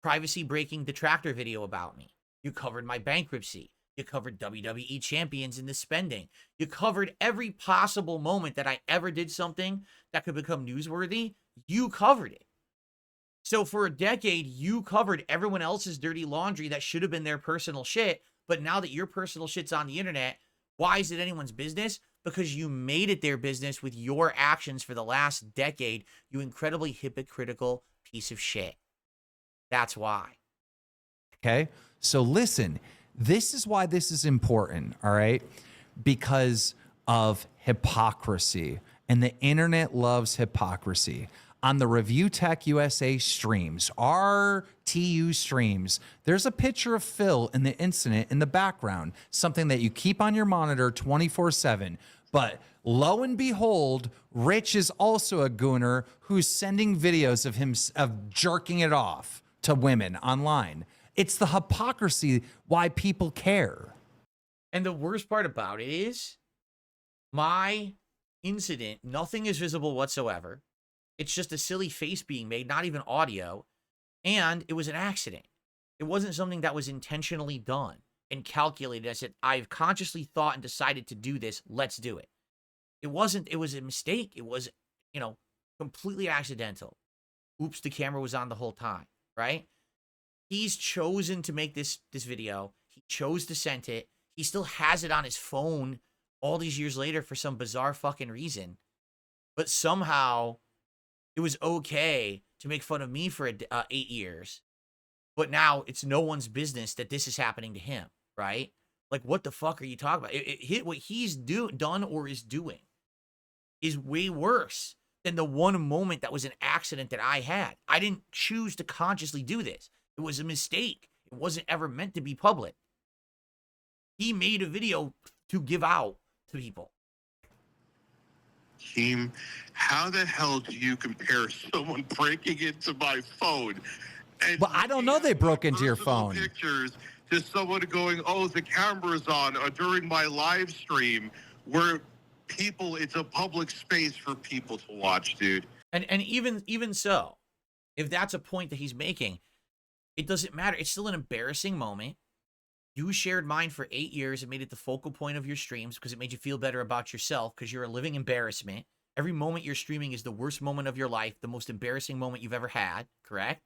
privacy-breaking detractor video about me. You covered my bankruptcy. You covered WWE champions and the spending. You covered every possible moment that I ever did something that could become newsworthy. You covered it. So for a decade, you covered everyone else's dirty laundry that should have been their personal shit. But now that your personal shit's on the internet, why is it anyone's business? Because you made it their business with your actions for the last decade, you incredibly hypocritical piece of shit. That's why. Okay. So listen, this is why this is important. All right. Because of hypocrisy, and the internet loves hypocrisy. On the Review Tech USA streams, RTU streams, there's a picture of Phil in the incident in the background, something that you keep on your monitor 24/7. But lo and behold, Rich is also a gooner who's sending videos of him jerking it off to women online. It's the hypocrisy why people care. And the worst part about it is my incident, nothing is visible whatsoever. It's just a silly face being made, not even audio. And it was an accident. It wasn't something that was intentionally done and calculated. I said, I've consciously thought and decided to do this. Let's do it. It wasn't, it was a mistake. It was, completely accidental. Oops, the camera was on the whole time, right? He's chosen to make this video. He chose to send it. He still has it on his phone all these years later for some bizarre fucking reason. But somehow it was okay to make fun of me for 8 years. But now it's no one's business that this is happening to him, right? Like, what the fuck are you talking about? What he's done or is doing is way worse than the one moment that was an accident that I had. I didn't choose to consciously do this. It was a mistake. It wasn't ever meant to be public. He made a video to give out to people. Team, how the hell do you compare someone breaking into my phone? And Well, I don't know they broke into your personal phone. Pictures to someone going, oh, the camera's on, or during my live stream, where it's a public space for people to watch, dude. And even so, if that's a point that he's making, it doesn't matter. It's still an embarrassing moment. You shared mine for 8 years and made it the focal point of your streams because it made you feel better about yourself because you're a living embarrassment. Every moment you're streaming is the worst moment of your life, the most embarrassing moment you've ever had, correct?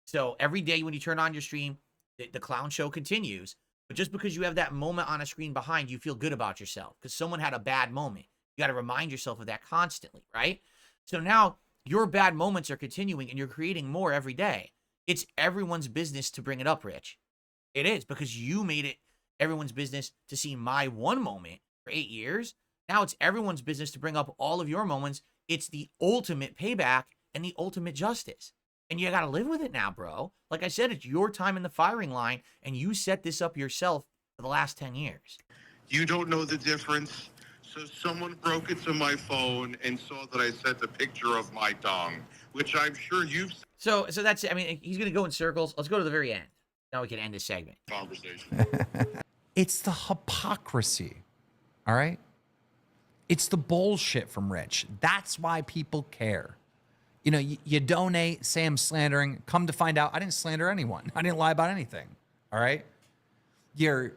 So every day when you turn on your stream, the clown show continues. But just because you have that moment on a screen behind, you feel good about yourself because someone had a bad moment. You got to remind yourself of that constantly, right? So now your bad moments are continuing and you're creating more every day. It's everyone's business to bring it up, Rich. It is, because you made it everyone's business to see my one moment for 8 years. Now it's everyone's business to bring up all of your moments. It's the ultimate payback and the ultimate justice. And you got to live with it now, bro. Like I said, it's your time in the firing line, and you set this up yourself for the last 10 years. You don't know the difference. So someone broke into my phone and saw that I sent a picture of my dong, which I'm sure you've seen. So that's it. I mean, he's going to go in circles. Let's go to the very end. Now we can end this segment. Conversation. It's the hypocrisy. All right? It's the bullshit from Rich. That's why people care. You know, you donate, say I'm slandering. Come to find out, I didn't slander anyone. I didn't lie about anything. All right? The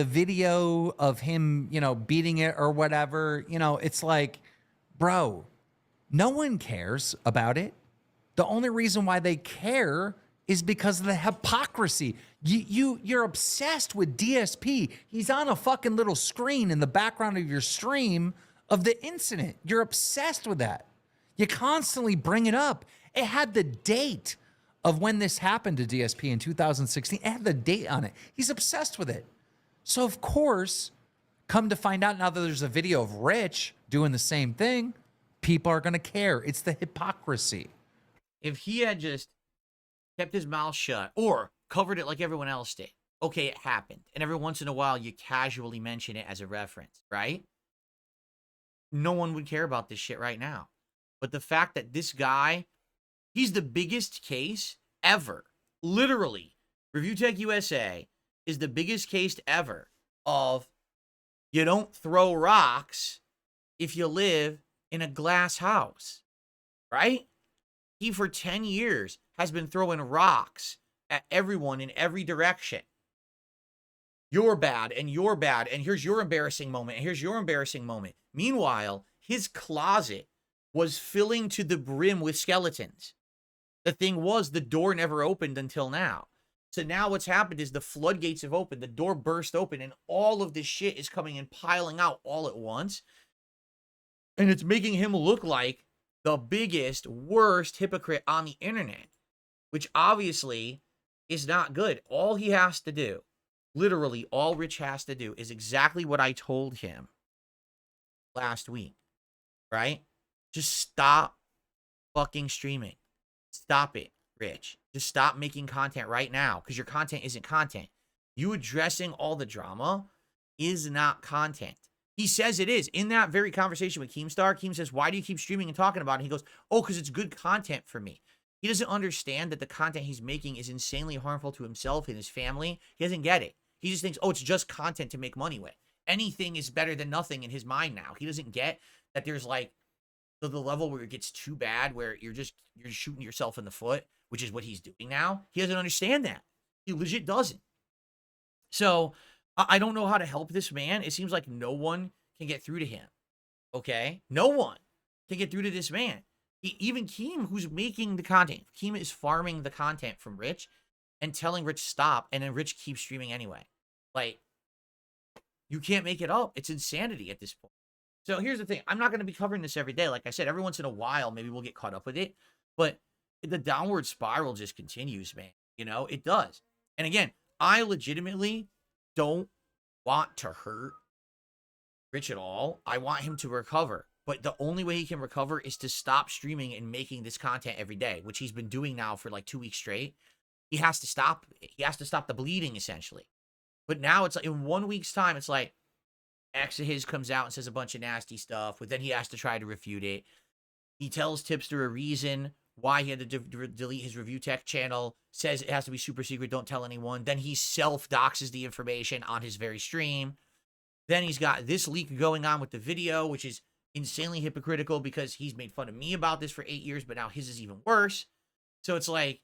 video of him, beating it or whatever, it's like, bro, no one cares about it. The only reason why they care is because of the hypocrisy. You're obsessed with DSP. He's on a fucking little screen in the background of your stream of the incident. You're obsessed with that. You constantly bring it up. It had the date of when this happened to DSP in 2016. It had the date on it. He's obsessed with it. So, of course, come to find out now that there's a video of Rich doing the same thing, people are going to care. It's the hypocrisy. If he had just kept his mouth shut or covered it like everyone else did, okay, it happened. And every once in a while, you casually mention it as a reference, right? No one would care about this shit right now. But the fact that this guy, he's the biggest case ever. Literally, Review Tech USA is the biggest case ever of you don't throw rocks if you live in a glass house, right? He, for 10 years, has been throwing rocks at everyone in every direction. You're bad, and here's your embarrassing moment, and here's your embarrassing moment. Meanwhile, his closet was filling to the brim with skeletons. The thing was, the door never opened until now. So now what's happened is the floodgates have opened, the door burst open, and all of this shit is coming and piling out all at once. And it's making him look like the biggest, worst hypocrite on the internet, which obviously is not good. All he has to do, literally all Rich has to do, is exactly what I told him last week, right? Just stop fucking streaming. Stop it, Rich. Just stop making content right now, because your content isn't content. You addressing all the drama is not content. He says it is. In that very conversation with Keemstar, Keem says, why do you keep streaming and talking about it? And he goes, oh, because it's good content for me. He doesn't understand that the content he's making is insanely harmful to himself and his family. He doesn't get it. He just thinks, oh, it's just content to make money with. Anything is better than nothing in his mind now. He doesn't get that there's like the level where it gets too bad, where you're shooting yourself in the foot, which is what he's doing now. He doesn't understand that. He legit doesn't. So I don't know how to help this man. It seems like no one can get through to him. Okay? No one can get through to this man. Even Keem, who's making the content. Keem is farming the content from Rich and telling Rich stop, and then Rich keeps streaming anyway. Like, you can't make it up. It's insanity at this point. So here's the thing. I'm not going to be covering this every day. Like I said, every once in a while, maybe we'll get caught up with it. But the downward spiral just continues, man. It does. And again, I legitimately don't want to hurt Rich at all. I want him to recover. But the only way he can recover is to stop streaming and making this content every day, which he's been doing now for like 2 weeks straight. He has to stop. He has to stop the bleeding, essentially. But now it's like in 1 week's time, it's like ex of his comes out and says a bunch of nasty stuff, but then he has to try to refute it. He tells Tipster a reason why he had to delete his Review Tech channel, says it has to be super secret, don't tell anyone. Then he self-doxes the information on his very stream. Then he's got this leak going on with the video, which is insanely hypocritical because he's made fun of me about this for 8 years, but now his is even worse. So it's like,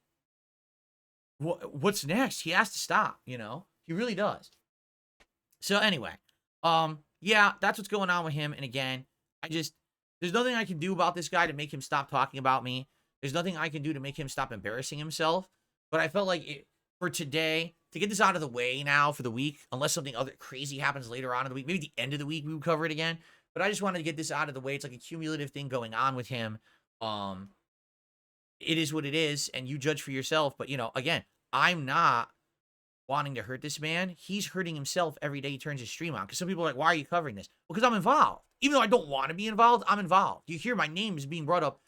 what's next? He has to stop, He really does. So anyway, yeah, that's what's going on with him. And again, there's nothing I can do about this guy to make him stop talking about me. There's nothing I can do to make him stop embarrassing himself. But I felt like for today, to get this out of the way now for the week, unless something other crazy happens later on in the week, maybe the end of the week we would cover it again. But I just wanted to get this out of the way. It's like a cumulative thing going on with him. It is what it is, and you judge for yourself. But, you know, again, I'm not wanting to hurt this man. He's hurting himself every day he turns his stream on. Because some people are like, why are you covering this? Well, because I'm involved. Even though I don't want to be involved, I'm involved. You hear my name is being brought up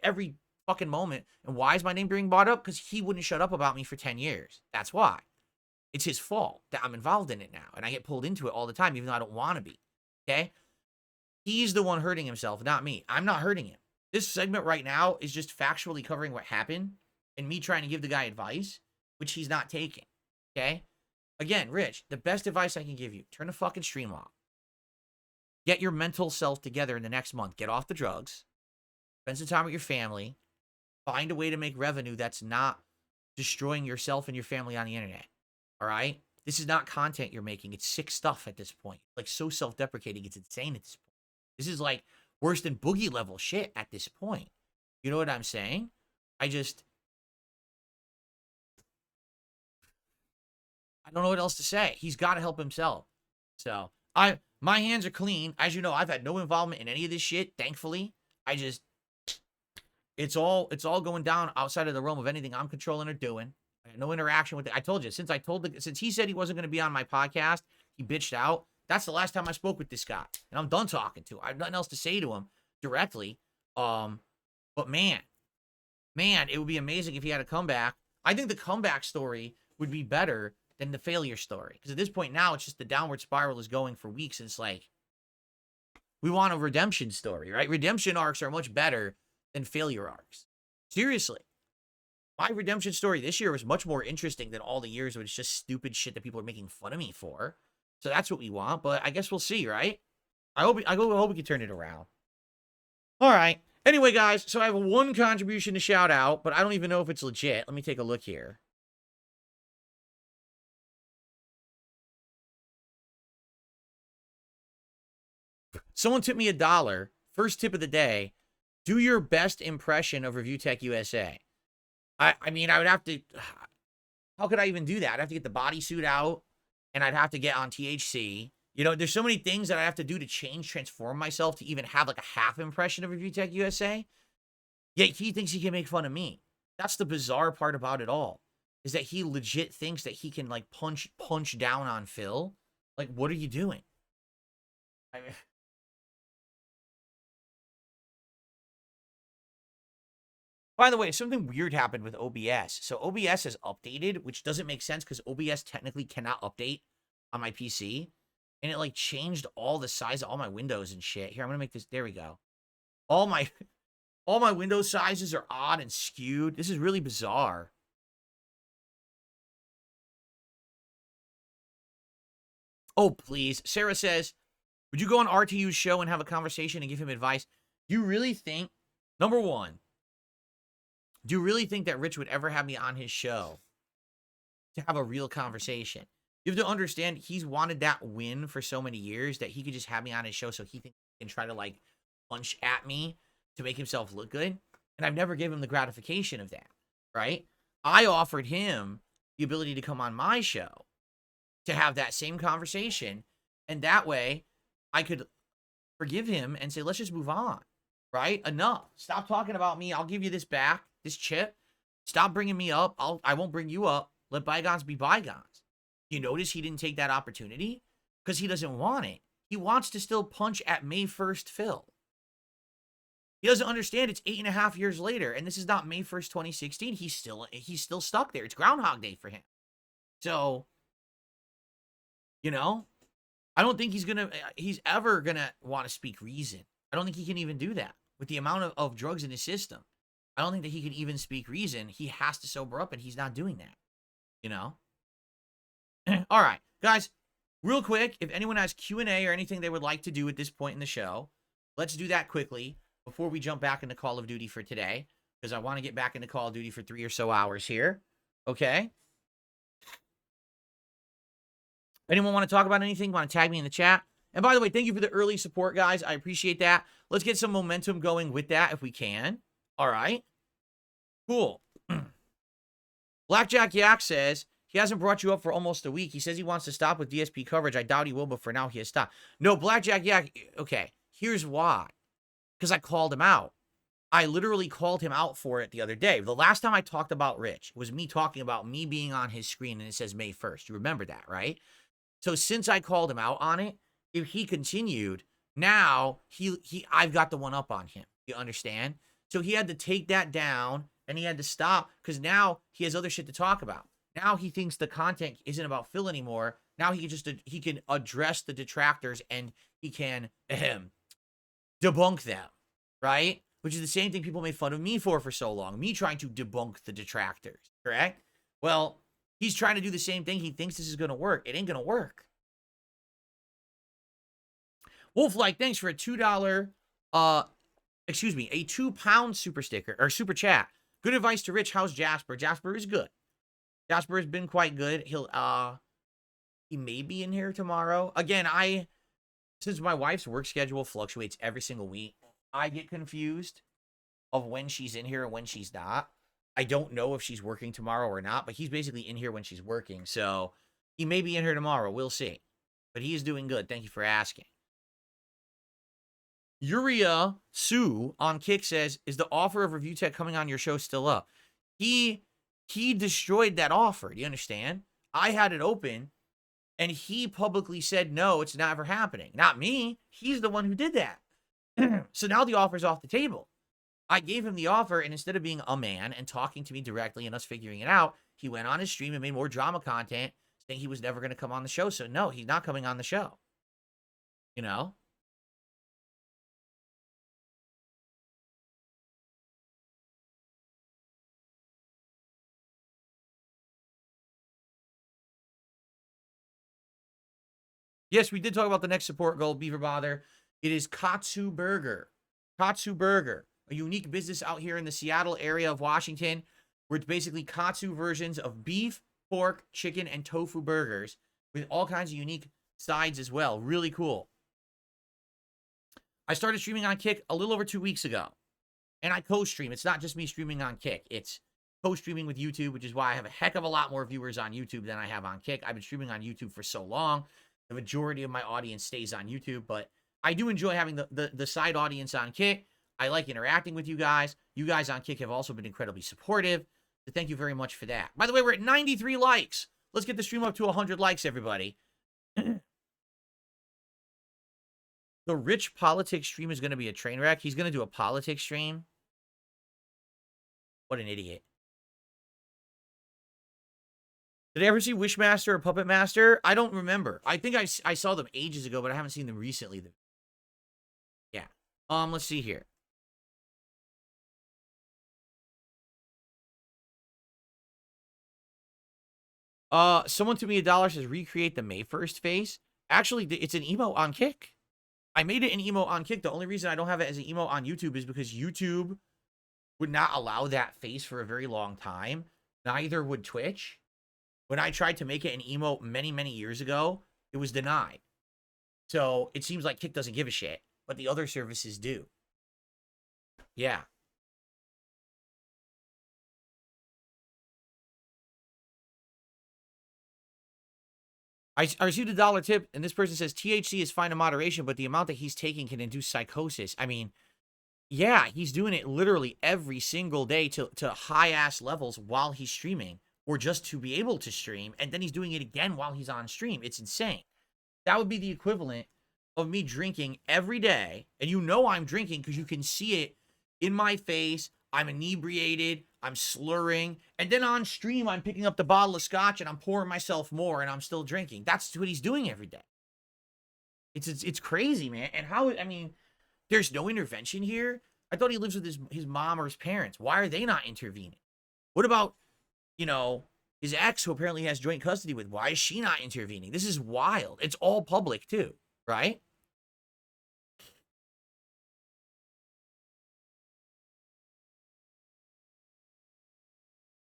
every fucking moment. And why is my name being brought up? Because he wouldn't shut up about me for 10 years. That's why. It's his fault that I'm involved in it now. And I get pulled into it all the time, even though I don't want to be. Okay? He's the one hurting himself, not me. I'm not hurting him. This segment right now is just factually covering what happened and me trying to give the guy advice, which he's not taking. Okay? Again, Rich, the best advice I can give you, turn the fucking stream off. Get your mental self together in the next month. Get off the drugs. Spend some time with your family. Find a way to make revenue that's not destroying yourself and your family on the internet. All right? This is not content you're making. It's sick stuff at this point. Like, so self-deprecating. It's insane at this point. This is like worse than boogie level shit at this point. You know what I'm saying? I don't know what else to say. He's got to help himself. So, my hands are clean. As you know, I've had no involvement in any of this shit, thankfully. It's all going down outside of the realm of anything I'm controlling or doing. I had no interaction with it. I told you, since he said he wasn't going to be on my podcast, he bitched out. That's the last time I spoke with this guy. And I'm done talking to him. I have nothing else to say to him directly. But man, it would be amazing if he had a comeback. I think the comeback story would be better than the failure story. Because at this point now, it's just the downward spiral is going for weeks. And it's like, we want a redemption story, right? Redemption arcs are much better than failure arcs. Seriously. My redemption story this year was much more interesting than all the years where it's just stupid shit that people are making fun of me for. So that's what we want, but I guess we'll see, right? I hope we can turn it around. All right. Anyway, guys, so I have one contribution to shout out, but I don't even know if it's legit. Let me take a look here. Someone tipped me $1. First tip of the day. Do your best impression of Review Tech USA. I mean, I would have to... How could I even do that? I'd have to get the bodysuit out. And I'd have to get on THC. You know, there's so many things that I have to do to transform myself to even have like a half impression of Review Tech USA. Yet he thinks he can make fun of me. That's the bizarre part about it all. Is that he legit thinks that he can like punch down on Phil. Like, what are you doing? I mean... By the way, something weird happened with OBS. So OBS has updated, which doesn't make sense because OBS technically cannot update on my PC. And it like changed all the size of all my windows and shit. Here, I'm gonna make this. There we go. All my window sizes are odd and skewed. This is really bizarre. Oh, please. Sarah says, would you go on RTU's show and have a conversation and give him advice? Do you really think, number one, do you really think that Rich would ever have me on his show to have a real conversation? You have to understand, he's wanted that win for so many years that he could just have me on his show so he can try to, like, punch at me to make himself look good. And I've never given him the gratification of that, right? I offered him the ability to come on my show to have that same conversation. And that way, I could forgive him and say, let's just move on, right? Enough. Stop talking about me. I'll give you this back. This chip, stop bringing me up. I won't bring you up. Let bygones be bygones. You notice he didn't take that opportunity? Because he doesn't want it. He wants to still punch at May 1st Phil. He doesn't understand it's 8.5 years later, and this is not May 1st, 2016. He's still stuck there. It's Groundhog Day for him. So, you know, I don't think he's ever gonna want to speak reason. I don't think he can even do that with the amount of drugs in his system. I don't think that he can even speak reason. He has to sober up, and he's not doing that. You know? All right. Guys, real quick, if anyone has Q&A or anything they would like to do at this point in the show, let's do that quickly before we jump back into Call of Duty for today, because I want to get back into Call of Duty for 3 or so hours here. Okay? Anyone want to talk about anything? Want to tag me in the chat? And by the way, thank you for the early support, guys. I appreciate that. Let's get some momentum going with that if we can. All right. Cool. Blackjack Yak says, He hasn't brought you up for almost a week. He says he wants to stop with DSP coverage. I doubt he will, but for now he has stopped. No, Blackjack, yeah, okay. Here's why. Because I called him out. I literally called him out for it the other day. The last time I talked about Rich was me talking about me being on his screen, and it says May 1st. You remember that, right? So since I called him out on it, if he continued, now I've got the one up on him. You understand? So he had to take that down, and he had to stop, because now he has other shit to talk about. Now he thinks the content isn't about Phil anymore. Now he can address the detractors, and he can debunk them, right? Which is the same thing people made fun of me for so long. Me trying to debunk the detractors, correct? Well, he's trying to do the same thing. He thinks this is going to work. It ain't going to work. Wolf-like, thanks for a $2, a 2-pound super sticker, or super chat. Good advice to Rich. How's Jasper? Jasper is good. Jasper has been quite good. He may be in here tomorrow. Again, since my wife's work schedule fluctuates every single week, I get confused of when she's in here and when she's not. I don't know if she's working tomorrow or not, but he's basically in here when she's working. So he may be in here tomorrow. We'll see. But he is doing good. Thank you for asking. Yuria Sue on Kick says, is the offer of Review Tech coming on your show still up? He destroyed that offer. Do you understand? I had it open, and he publicly said, no, it's never happening. Not me. He's the one who did that. So now the offer's off the table. I gave him the offer, and instead of being a man and talking to me directly and us figuring it out, he went on his stream and made more drama content, saying he was never going to come on the show. So no, he's not coming on the show. You know? Yes, we did talk about the next support goal, Beaver Bother. It is Katsu Burger. Katsu Burger, a unique business out here in the Seattle area of Washington, where it's basically Katsu versions of beef, pork, chicken, and tofu burgers with all kinds of unique sides as well. Really cool. I started streaming on Kick a little over 2 weeks ago, and I co-stream. It's not just me streaming on Kick. It's co-streaming with YouTube, which is why I have a heck of a lot more viewers on YouTube than I have on Kick. I've been streaming on YouTube for so long. The majority of my audience stays on YouTube, but I do enjoy having the side audience on Kick. I like interacting with you guys. You guys on Kick have also been incredibly supportive. So thank you very much for that. By the way, we're at 93 likes. Let's get the stream up to 100 likes, everybody. The Rich Politics stream is going to be a train wreck. He's going to do a politics stream. What an idiot. Did I ever see Wishmaster or Puppet Master? I don't remember. I think I saw them ages ago, but I haven't seen them recently. Yeah. Let's see here. Someone to me $1 says recreate the May 1st face. Actually, it's an emote on Kick. I made it an emote on Kick. The only reason I don't have it as an emote on YouTube is because YouTube would not allow that face for a very long time. Neither would Twitch. When I tried to make it an emote many, many years ago, it was denied. So it seems like Kick doesn't give a shit, but the other services do. Yeah. I received a $1 tip, and this person says THC is fine in moderation, but the amount that he's taking can induce psychosis. I mean, yeah, he's doing it literally every single day to high-ass levels while he's streaming, or just to be able to stream, and then he's doing it again while he's on stream. It's insane. That would be the equivalent of me drinking every day, and you know I'm drinking because you can see it in my face. I'm inebriated, I'm slurring, and then on stream, I'm picking up the bottle of scotch and I'm pouring myself more and I'm still drinking. That's what he's doing every day. It's crazy, man. And how, I mean, there's no intervention here. I thought he lives with his mom or his parents. Why are they not intervening? What about, you know, his ex who apparently has joint custody with? Why is she not intervening? This is wild. It's all public too, right?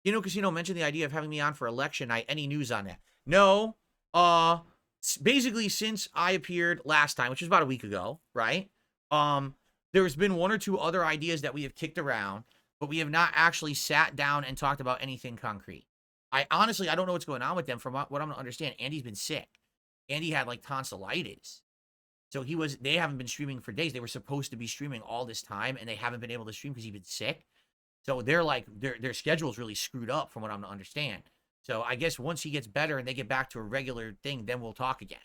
You know, Casino mentioned the idea of having me on for election night. Any news on that? No. Basically, since I appeared last time, which was about a week ago, right? There's been one or two other ideas that we have kicked around, but we have not actually sat down and talked about anything concrete. I honestly, I don't know what's going on with them. From what I'm gonna understand, Andy's been sick. Andy had like tonsillitis. So they haven't been streaming for days. They were supposed to be streaming all this time, and they haven't been able to stream because he's been sick. So they're like, their schedule's really screwed up from what I'm to understand. So I guess once he gets better and they get back to a regular thing, then we'll talk again.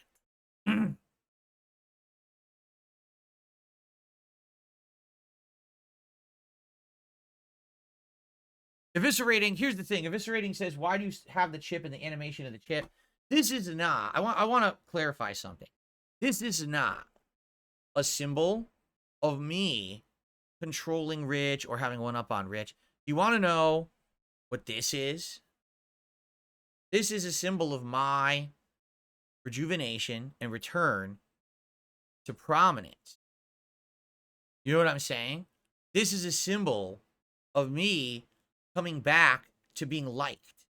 Eviscerating, here's the thing. Eviscerating says, why do you have the chip and the animation of the chip? This is not, I want to clarify something. This is not a symbol of me controlling Rich or having one up on Rich. You want to know what this is? This is a symbol of my rejuvenation and return to prominence. You know what I'm saying? This is a symbol of me coming back to being liked.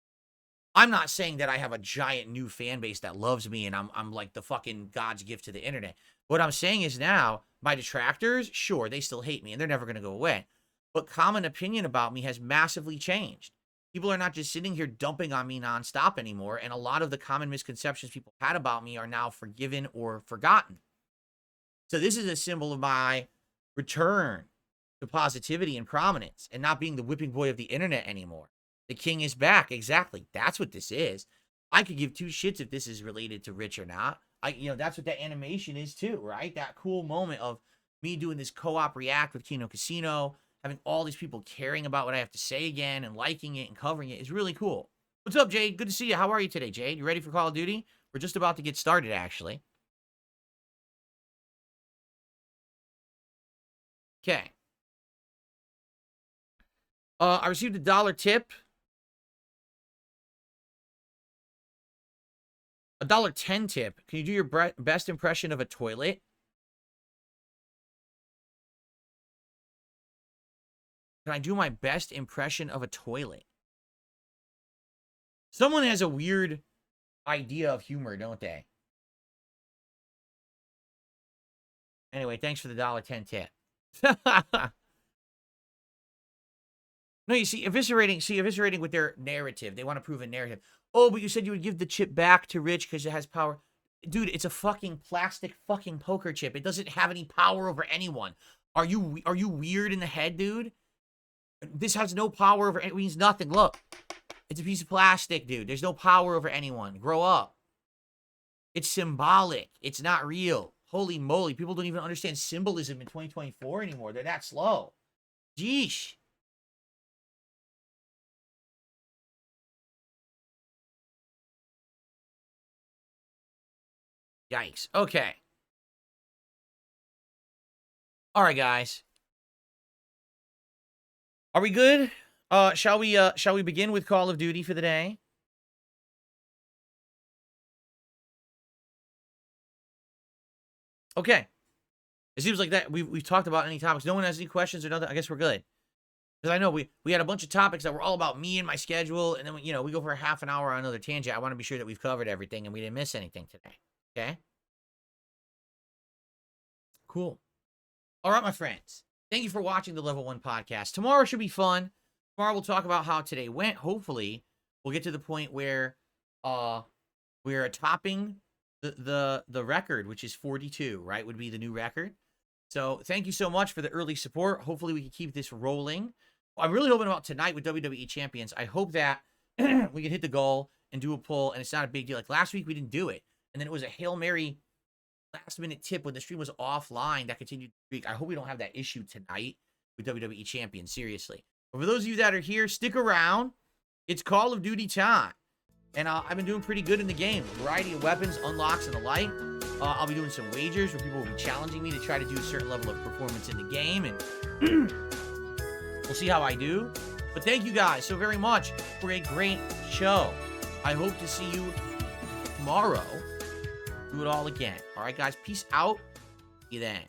I'm not saying that I have a giant new fan base that loves me and I'm like the fucking God's gift to the internet. What I'm saying is now, my detractors, sure, they still hate me and they're never going to go away. But common opinion about me has massively changed. People are not just sitting here dumping on me nonstop anymore. And a lot of the common misconceptions people had about me are now forgiven or forgotten. So this is a symbol of my return to positivity and prominence and not being the whipping boy of the internet anymore. The king is back. Exactly. That's what this is. I could give two shits if this is related to Rich or not. That's what that animation is too, right? That cool moment of me doing this co-op react with Kino Casino, having all these people caring about what I have to say again and liking it and covering it is really cool. What's up, Jade? Good to see you. How are you today, Jade? You ready for Call of Duty? We're just about to get started, actually. Okay. I received a $1 tip. A $1.10 tip. Can you do your best impression of a toilet? Can I do my best impression of a toilet? Someone has a weird idea of humor, don't they? Anyway, thanks for the $1.10 tip. No, you see, eviscerating with their narrative. They want to prove a narrative. Oh, but you said you would give the chip back to Rich because it has power. Dude, it's a fucking plastic fucking poker chip. It doesn't have any power over anyone. Are you weird in the head, dude? This has no power over, it means nothing. Look, it's a piece of plastic, dude. There's no power over anyone. Grow up. It's symbolic. It's not real. Holy moly. People don't even understand symbolism in 2024 anymore. They're that slow. Jeesh. Yikes. Okay. All right, guys. Are we good? Shall we begin with Call of Duty for the day? Okay. It seems like that we've talked about any topics. No one has any questions or nothing. I guess we're good. Because I know we had a bunch of topics that were all about me and my schedule, and then we go for a half an hour on another tangent. I want to be sure that we've covered everything and we didn't miss anything today. Okay? Cool. All right, my friends. Thank you for watching the Level 1 podcast. Tomorrow should be fun. Tomorrow we'll talk about how today went. Hopefully, we'll get to the point where we're topping the record, which is 42, right? Would be the new record. So thank you so much for the early support. Hopefully, we can keep this rolling. I'm really hoping about tonight with WWE Champions. I hope that we can hit the goal and do a pull, and it's not a big deal. Like last week, we didn't do it. And then it was a Hail Mary last-minute tip when the stream was offline that continued to streak. I hope we don't have that issue tonight with WWE Champions, seriously. But for those of you that are here, stick around. It's Call of Duty time. And I've been doing pretty good in the game. Variety of weapons, unlocks, and the like. I'll be doing some wagers where people will be challenging me to try to do a certain level of performance in the game. And we'll see how I do. But thank you guys so very much for a great show. I hope to see you tomorrow. Do it all again. All right, guys. Peace out. See you then.